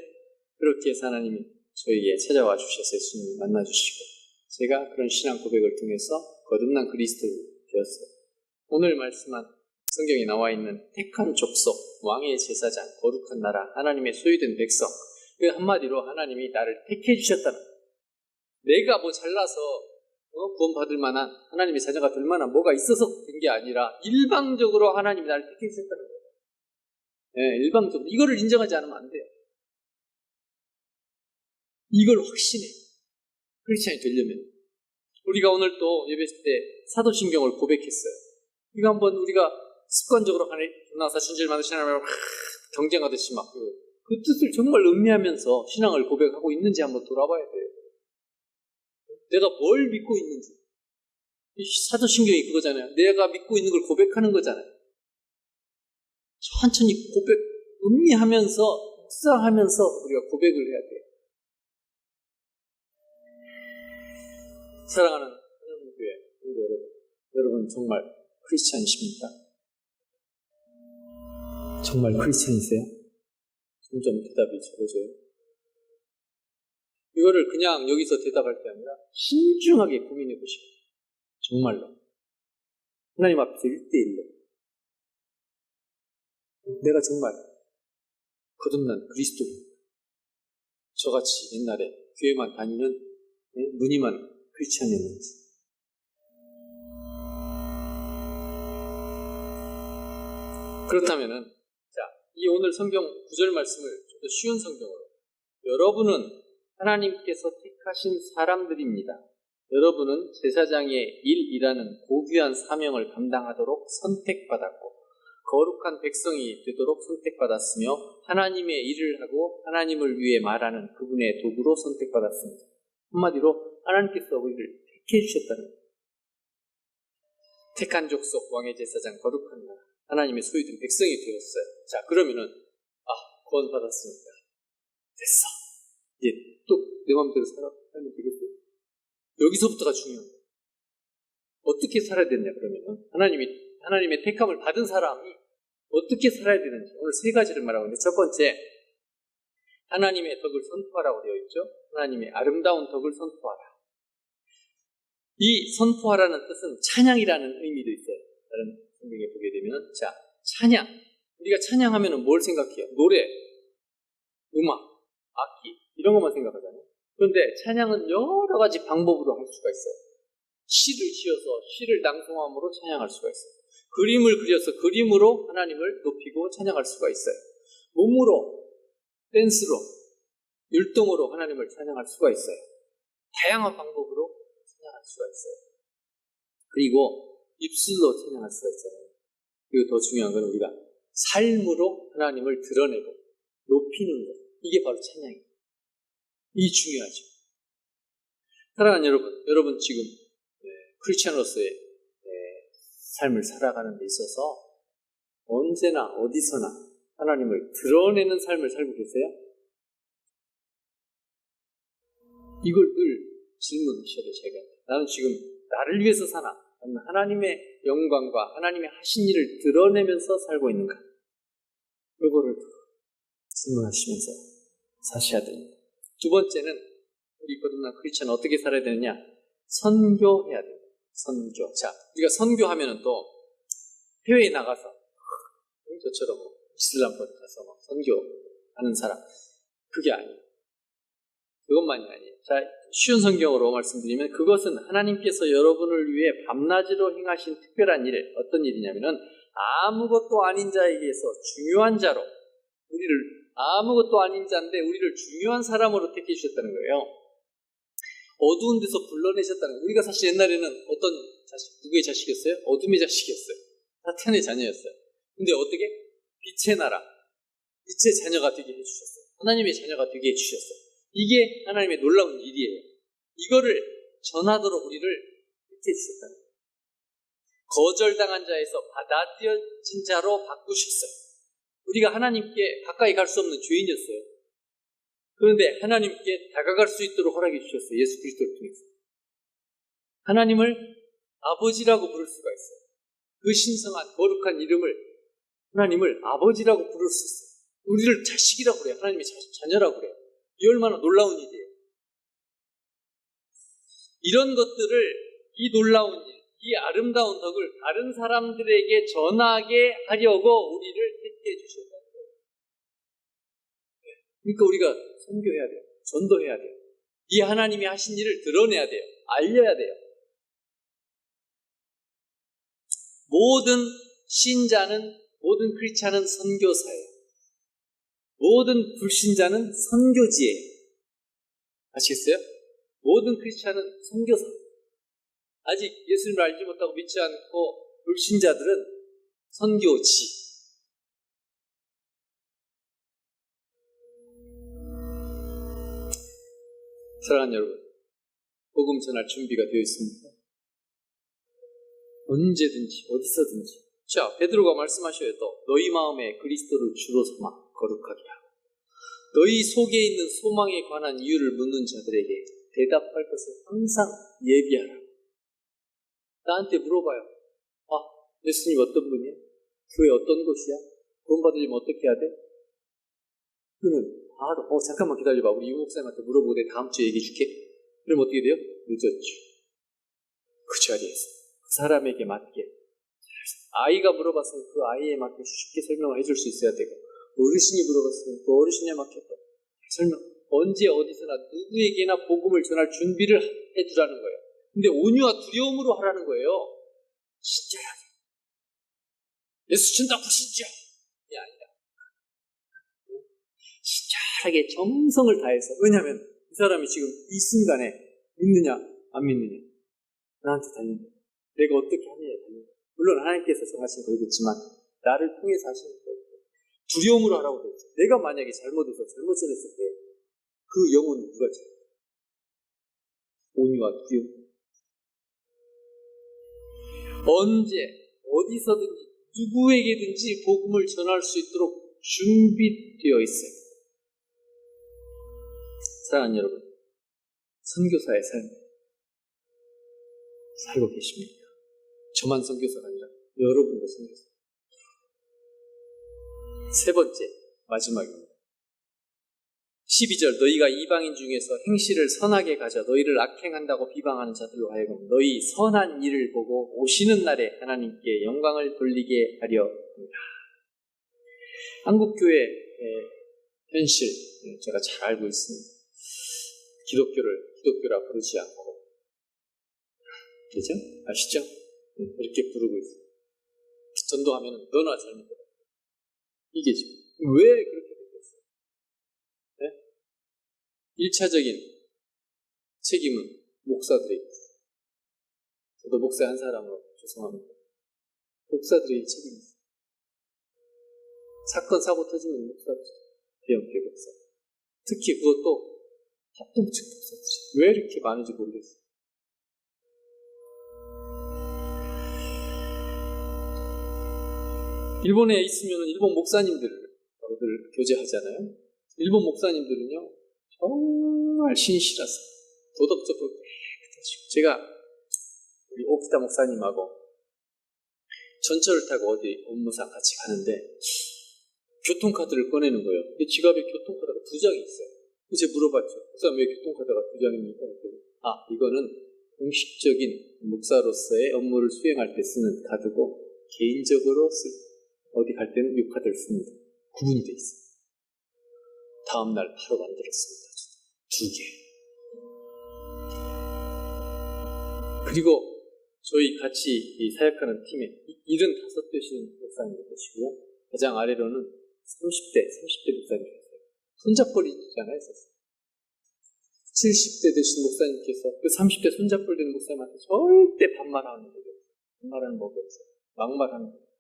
그렇게 해서 하나님이 저에게 찾아와 주셔서 예수님을 만나주시고 제가 그런 신앙 고백을 통해서 거듭난 그리스도인이 되었어요. 오늘 말씀한 성경에 나와 있는 택한 족속, 왕의 제사장, 거룩한 나라, 하나님의 소유된 백성. 그 한마디로 하나님이 나를 택해 주셨다는 거예요. 내가 잘나서 구원받을 만한 하나님의 자녀가 될 만한 뭐가 있어서 된 게 아니라 일방적으로 하나님이 나를 택해 주셨다는 거예요. 네, 일방적으로. 이거를 인정하지 않으면 안 돼요. 이걸 확신해. 크리스찬이 되려면. 우리가 오늘 또 예배 때 사도신경을 고백했어요. 이거 한번 우리가 습관적으로 나사 진실 만드신 하나님을 경쟁하듯이 그 뜻을 정말 음미하면서 신앙을 고백하고 있는지 한번 돌아봐야 돼요. 내가 뭘 믿고 있는지. 사도신경이 그거잖아요. 내가 믿고 있는 걸 고백하는 거잖아요. 천천히 음미하면서, 묵상하면서 우리가 고백을 해야 돼요. 사랑하는 하나님교회 여러분 정말 크리스찬이십니까? 정말 크리스찬이세요? 점점 대답이 적어져요. 이거를 그냥 여기서 대답할 게 아니라 신중하게 고민해 보시고 정말로 하나님 앞에서 1대1로 내가 정말 거듭난 그리스도입니다. 저같이 옛날에 교회만 다니는 무늬만 크리스찬이었는지. 그렇다면은 이 오늘 성경 구절 말씀을 좀 더 쉬운 성경으로 여러분은 하나님께서 택하신 사람들입니다. 여러분은 제사장의 일이라는 고귀한 사명을 감당하도록 선택받았고 거룩한 백성이 되도록 선택받았으며 하나님의 일을 하고 하나님을 위해 말하는 그분의 도구로 선택받았습니다. 한마디로 하나님께서 우리를 택해 주셨다는 거예요. 택한 족속, 왕의 제사장, 거룩한 나라, 하나님의 소유된 백성이 되었어요. 자, 그러면은 구원받았으니까 됐어. 이제 또 내 마음대로 살면 되겠어요? 여기서부터가 중요한 거예요. 어떻게 살아야 되냐 그러면은 하나님의 택함을 받은 사람이 어떻게 살아야 되는지 오늘 3가지를 말하고 있는데 첫 번째, 하나님의 덕을 선포하라고 되어 있죠. 하나님의 아름다운 덕을 선포하라. 이 선포하라는 뜻은 찬양이라는 의미도 있어요. 다른 성경에 보게 되면, 자, 찬양. 우리가 찬양하면 뭘 생각해요? 노래, 음악, 악기, 이런 것만 생각하잖아요. 그런데 찬양은 여러 가지 방법으로 할 수가 있어요. 시를 지어서 시를 낭송함으로 찬양할 수가 있어요. 그림을 그려서 그림으로 하나님을 높이고 찬양할 수가 있어요. 몸으로, 댄스로, 율동으로 하나님을 찬양할 수가 있어요. 다양한 방법으로 찬양할 수가 있어요. 그리고 입술로 찬양할 수가 있어요. 그리고 더 중요한 건 우리가 삶으로 하나님을 드러내고 높이는 것. 이게 바로 찬양이에요. 이 중요하죠. 사랑하는 여러분 지금 크리스찬으로서의 삶을 살아가는 데 있어서 언제나 어디서나 하나님을 드러내는 삶을 살고 계세요? 이걸 늘 질문하셔야 돼요. 제가 나는 지금 나를 위해서 사나? 아니면 하나님의 영광과 하나님의 하신 일을 드러내면서 살고 있는가? 이거를 질문하시면서 사셔야 됩니다. 두 번째는 우리 거듭난 크리스찬은 어떻게 살아야 되느냐? 선교해야 됩니다. 선교. 자, 우리가 선교하면은 또 해외에 나가서 저처럼 이슬람권 가서 선교하는 사람, 그게 아니에요. 그것만이 아니에요. 자, 쉬운 성경으로 말씀드리면 그것은 하나님께서 여러분을 위해 밤낮으로 행하신 특별한 일, 어떤 일이냐면은 아무것도 아닌 자에게서 중요한 자로 우리를, 아무것도 아닌 자인데 우리를 중요한 사람으로 택해 주셨다는 거예요. 어두운 데서 불러내셨다는 거예요. 우리가 사실 옛날에는 어떤 자식, 누구의 자식이었어요? 어둠의 자식이었어요. 사탄의 자녀였어요. 근데 어떻게? 빛의 나라, 빛의 자녀가 되게 해주셨어요. 하나님의 자녀가 되게 해주셨어요. 이게 하나님의 놀라운 일이에요. 이거를 전하도록 우리를 택해 주셨다는 거예요. 거절당한 자에서 받아들여진 자로 바꾸셨어요. 우리가 하나님께 가까이 갈 수 없는 죄인이었어요. 그런데 하나님께 다가갈 수 있도록 허락해 주셨어요. 예수 그리스도를 통해서. 하나님을 아버지라고 부를 수가 있어요. 그 신성한 거룩한 이름을, 하나님을 아버지라고 부를 수 있어요. 우리를 자식이라고 그래요. 하나님의 자녀라고 그래요. 이 얼마나 놀라운 일이에요. 이런 것들을, 이 놀라운 일, 이 아름다운 덕을 다른 사람들에게 전하게 하려고 우리를 택해 주셨다는 거예요. 그러니까 우리가 선교해야 돼요. 전도해야 돼요. 이 하나님이 하신 일을 드러내야 돼요. 알려야 돼요. 모든 신자는, 모든 크리스찬은 선교사예요. 모든 불신자는 선교지예요. 아시겠어요? 모든 크리스찬은 선교사. 아직 예수님을 알지 못하고 믿지 않고 불신자들은 선교지. 사랑하는 여러분, 복음 전할 준비가 되어 있습니다. 언제든지 어디서든지. 자, 베드로가 말씀하셔요. 또 너희 마음에 그리스도를 주로 삼아 거룩하게 하고 너희 속에 있는 소망에 관한 이유를 묻는 자들에게 대답할 것을 항상 예비하라. 나한테 물어봐요. 아, 예수님 어떤 분이야? 교회 어떤 곳이야? 구원받으려면 어떻게 해야 돼? 그러면 바로 잠깐만 기다려봐. 우리 유 목사님한테 물어보고 내가 다음 주에 얘기해 줄게. 그럼 어떻게 돼요? 늦었죠. 그 자리에서 그 사람에게 맞게, 아이가 물어봤으면 그 아이에 맞게 쉽게 설명을 해줄 수 있어야 되고, 어르신이 물어봤으면 그 어르신에 맞게 또 설명, 언제 어디서나 누구에게나 복음을 전할 준비를 해두라는 거예요. 근데 온유와 두려움으로 하라는 거예요. 진짜하게. 예수 친다 불신자 이 아니라 진짜하게 정성을 다해서. 왜냐하면 이 사람이 지금 이 순간에 믿느냐 안 믿느냐 나한테 달린다. 내가 어떻게 하느냐에 달린다. 물론 하나님께서 정하신 거겠지만 나를 통해서 하시는 거예요. 두려움으로 하라고 되어 있어요. 내가 만약에 잘못해서 잘못 전했을 때 그 영혼은 누가 지? 온유와 두려움. 언제 어디서든지 누구에게든지 복음을 전할 수 있도록 준비되어 있어요. 사랑하는 여러분, 선교사의 삶 살고 계십니까? 저만 선교사가 아니라 여러분도 선교사. 세 번째, 마지막입니다. 12절 너희가 이방인 중에서 행실을 선하게 가져 너희를 악행한다고 비방하는 자들로 하여금 너희 선한 일을 보고 오시는 날에 하나님께 영광을 돌리게 하려 합니다. 한국교회 현실 제가 잘 알고 있습니다. 기독교를 기독교라 부르지 않고, 그죠? 아시죠? 이렇게 부르고 있어요. 전도하면 너나 잘못해. 이게 지금 왜 그렇게 됐겠어요? 네? 1차적인 책임은 목사들에게 있어요. 저도 목사 한 사람으로 죄송합니다. 목사들에게 책임이 있어요. 사건 사고 터지면 목사들, 대형교회 목사. 특히 그것도 합동측 목사들이 왜 이렇게 많은지 모르겠어요. 일본에 있으면 일본 목사님들을 교제하잖아요. 일본 목사님들은요 정말 신실하세요. 도덕적으로 깨끗하시고, 제가 우리 오키타 목사님하고 전철을 타고 어디 업무상 같이 가는데 교통카드를 꺼내는 거예요. 근데 지갑에 교통카드가 2장이 있어요. 제가 물어봤죠. 목사님 왜 교통카드가 2장입니까? 이거는 공식적인 목사로서의 업무를 수행할 때 쓰는 카드고 개인적으로 어디 갈 때는 이 카드를 씁니다. 구분이 돼 있어요. 다음날 바로 만들었습니다. 2개. 그리고 저희 같이 사역하는 팀에 75 되시는 목사님이 계시고, 가장 아래로는 30대 목사님이 계세요. 손잡벌이잖아요. 70대 되신 목사님께서 그 30대 손잡벌 되는 목사님한테 절대 반말하는 법이 없어요. 반말하는 법이 없어요. 막말하는 법이 없어요.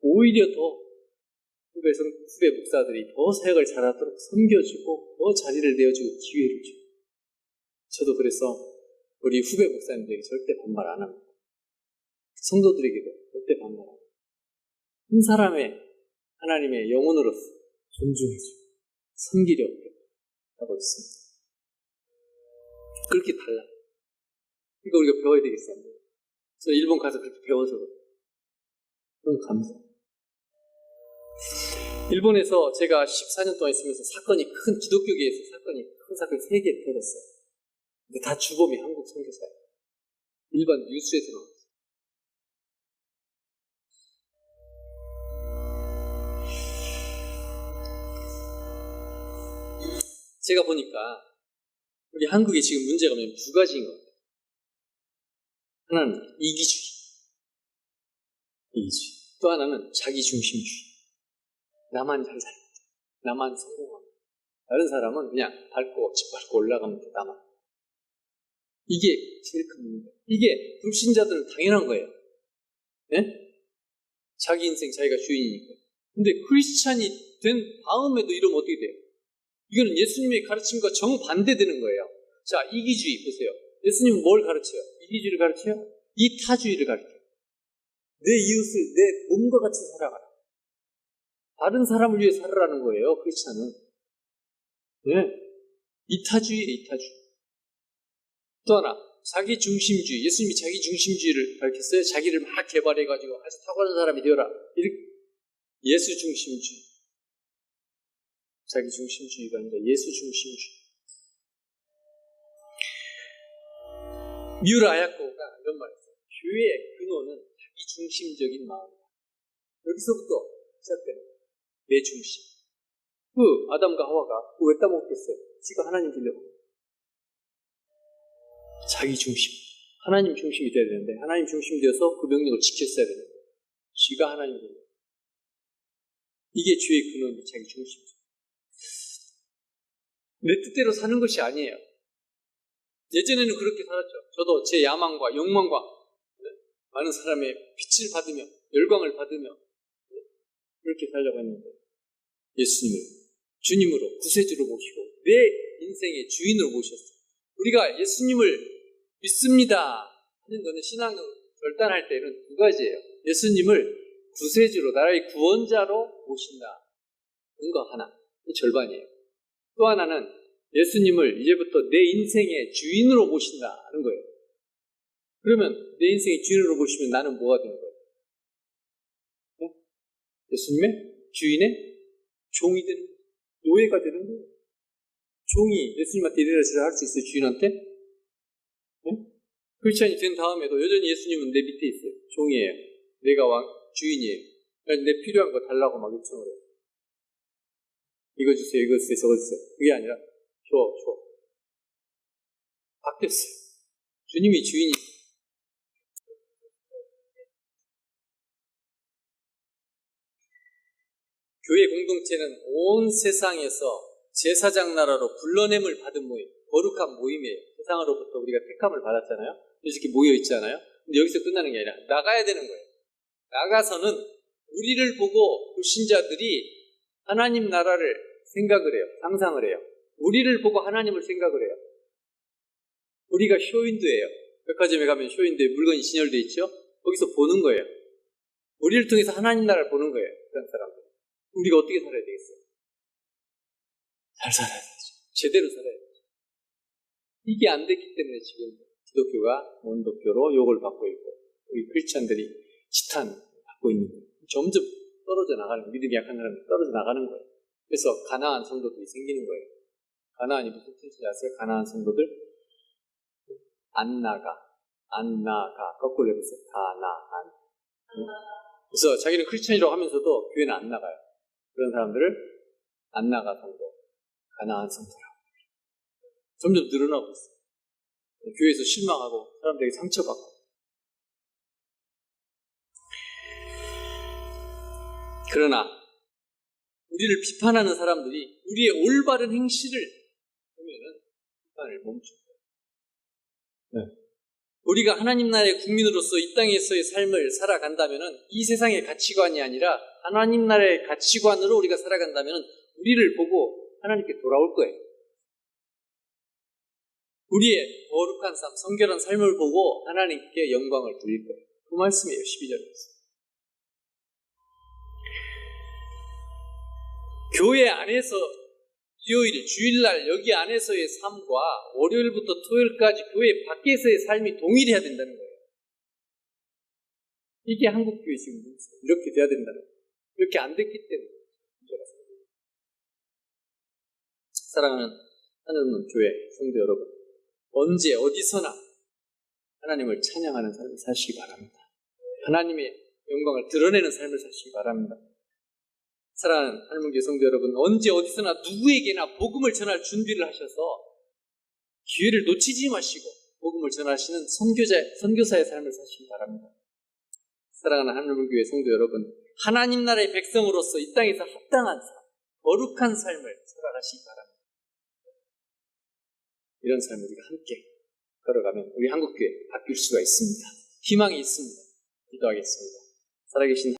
오히려 더 후배 목사들이 더 사역을 잘하도록 섬겨주고 더 자리를 내어주고 기회를 줘요. 저도 그래서 우리 후배 목사님들에게 절대 반말 안 합니다. 성도들에게도 절대 반말 안 합니다. 한 사람의 하나님의 영혼으로서 존중해주고 섬기려고 하고 있습니다. 그렇게 달라요. 이거 우리가 배워야 되겠어요. 저는 일본 가서 그렇게 배워서 너무 감사해요. 일본에서 제가 14년 동안 있으면서 기독교계에서 큰 사건이 3개 터졌어요. 근데 다 주범이 한국 선교사예요. 일반 뉴스에서 나왔어요. 제가 보니까 우리 한국에 지금 문제가 뭐냐면 2가지인 것 같아요. 하나는 이기주의. 또 하나는 자기중심주의. 나만 잘 살면 돼. 나만 성공하면 돼. 다른 사람은 그냥 짓밟고 올라가면 돼. 나만. 이게 제일 큰 문제예요. 이게 불신자들은 당연한 거예요. 네? 자기 인생 자기가 주인이니까. 근데 크리스찬이 된 다음에도 이러면 어떻게 돼요? 이거는 예수님의 가르침과 정반대되는 거예요. 자, 이기주의 보세요. 예수님은 뭘 가르쳐요? 이기주의를 가르쳐요? 이타주의를 가르쳐요. 내 이웃을 내 몸과 같이 살아가라. 다른 사람을 위해 살아라는 거예요, 크리스찬은. 네. 이타주의예요, 이타주의. 또 하나, 자기중심주의. 예수님이 자기중심주의를 가르쳤어요. 자기를 막 개발해가지고 아주 탁월한 사람이 되어라. 이렇게. 예수중심주의. 자기중심주의가 아니라 예수중심주의. 미우라 아야코가 이런 말을 했어요. 교회의 근원은 자기중심적인 마음이다. 여기서부터 시작됩니다. 내 중심. 아담과 하와가 왜 따먹겠어요? 지가 하나님 되려고. 자기 중심. 하나님 중심이 돼야 되는데, 하나님 중심이 되어서 그 명령을 지켰어야 되는데, 지가 하나님 되려고. 이게 죄의 근원이 자기 중심이죠. 내 뜻대로 사는 것이 아니에요. 예전에는 그렇게 살았죠. 저도 제 야망과 욕망과 많은 사람의 빛을 받으며 열광을 받으며 그렇게 살려고 했는데, 예수님을 주님으로 구세주로 모시고 내 인생의 주인으로 모셨어요. 우리가 예수님을 믿습니다 하는 거는 신앙을 결단할 때는 2가지예요. 예수님을 구세주로, 나라의 구원자로 모신다는 거 하나, 이 절반이에요. 또 하나는 예수님을 이제부터 내 인생의 주인으로 모신다는 거예요. 그러면 내 인생의 주인으로 모시면 나는 뭐가 되는 거예요? 네? 예수님의 주인의 종이 되는 거예요. 노예가 되는 거예요. 종이 예수님한테 이래라 저래라 할 수 있어요? 주인한테? 네? 크리스천이 된 다음에도 여전히 예수님은 내 밑에 있어요. 종이에요. 내가 주인이에요. 그러니까 내 필요한 거 달라고 막 요청을 해요. 이거 주세요, 이거 주세요, 저거 주세요. 그게 아니라 줘. 바뀌었어요. 주님이 주인이. 교회 공동체는 온 세상에서 제사장 나라로 불러냄을 받은 모임, 거룩한 모임이에요. 세상으로부터 우리가 택함을 받았잖아요. 이렇게 모여 있잖아요. 근데 여기서 끝나는 게 아니라 나가야 되는 거예요. 나가서는 우리를 보고 불신자들이 하나님 나라를 생각을 해요. 상상을 해요. 우리를 보고 하나님을 생각을 해요. 우리가 쇼윈도예요. 백화점에 가면 쇼윈도에 물건이 진열되어 있죠. 거기서 보는 거예요. 우리를 통해서 하나님 나라를 보는 거예요. 그런 사람들. 우리가 어떻게 살아야 되겠어요? 잘 살아야 되죠. 제대로 살아야 되죠. 이게 안 됐기 때문에 지금 기독교가 원독교로 욕을 받고 있고 우리 크리스찬들이 지탄 받고 있는 거예요. 점점 떨어져 나가는 거예요. 믿음이 약한 사람이 떨어져 나가는 거예요. 그래서 가나안 성도들이 생기는 거예요. 가나안이 무슨 뜻인지 아세요? 가나안 성도들 안 나가 거꾸로 해보세요. 가나안. 그래서 자기는 크리스찬이라고 하면서도 교회는 안 나가요. 그런 사람들을 안 나가 성도, 가나안 성도라고. 점점 늘어나고 있어요. 교회에서 실망하고 사람들에게 상처받고. 그러나 우리를 비판하는 사람들이 우리의 올바른 행실을 보면은 비판을 멈춥니다. 네. 우리가 하나님 나라의 국민으로서 이 땅에서의 삶을 살아간다면은 이 세상의 가치관이 아니라 하나님 나라의 가치관으로 우리가 살아간다면은 우리를 보고 하나님께 돌아올 거예요. 우리의 거룩한 삶, 성결한 삶을 보고 하나님께 영광을 돌릴 거예요. 그 말씀이에요. 12절에서. 교회 안에서 일요일, 주일날 여기 안에서의 삶과 월요일부터 토요일까지 교회 밖에서의 삶이 동일해야 된다는 거예요. 이게 한국교회 지금 이렇게 돼야 된다는 거예요. 이렇게 안 됐기 때문에 문제가 생깁니다. 사랑하는 하늘문 교회 성도 여러분, 언제 어디서나 하나님을 찬양하는 삶을 사시기 바랍니다. 하나님의 영광을 드러내는 삶을 사시기 바랍니다. 사랑하는 하늘문교회 성도 여러분, 언제 어디서나 누구에게나 복음을 전할 준비를 하셔서 기회를 놓치지 마시고 복음을 전하시는 선교사의 삶을 사시기 바랍니다. 사랑하는 하늘문교회 성도 여러분, 하나님 나라의 백성으로서 이 땅에서 합당한 삶, 거룩한 삶을 살아가시기 바랍니다. 이런 삶을 우리가 함께 걸어가면 우리 한국교회 바뀔 수가 있습니다. 희망이 있습니다. 기도하겠습니다. 살아계신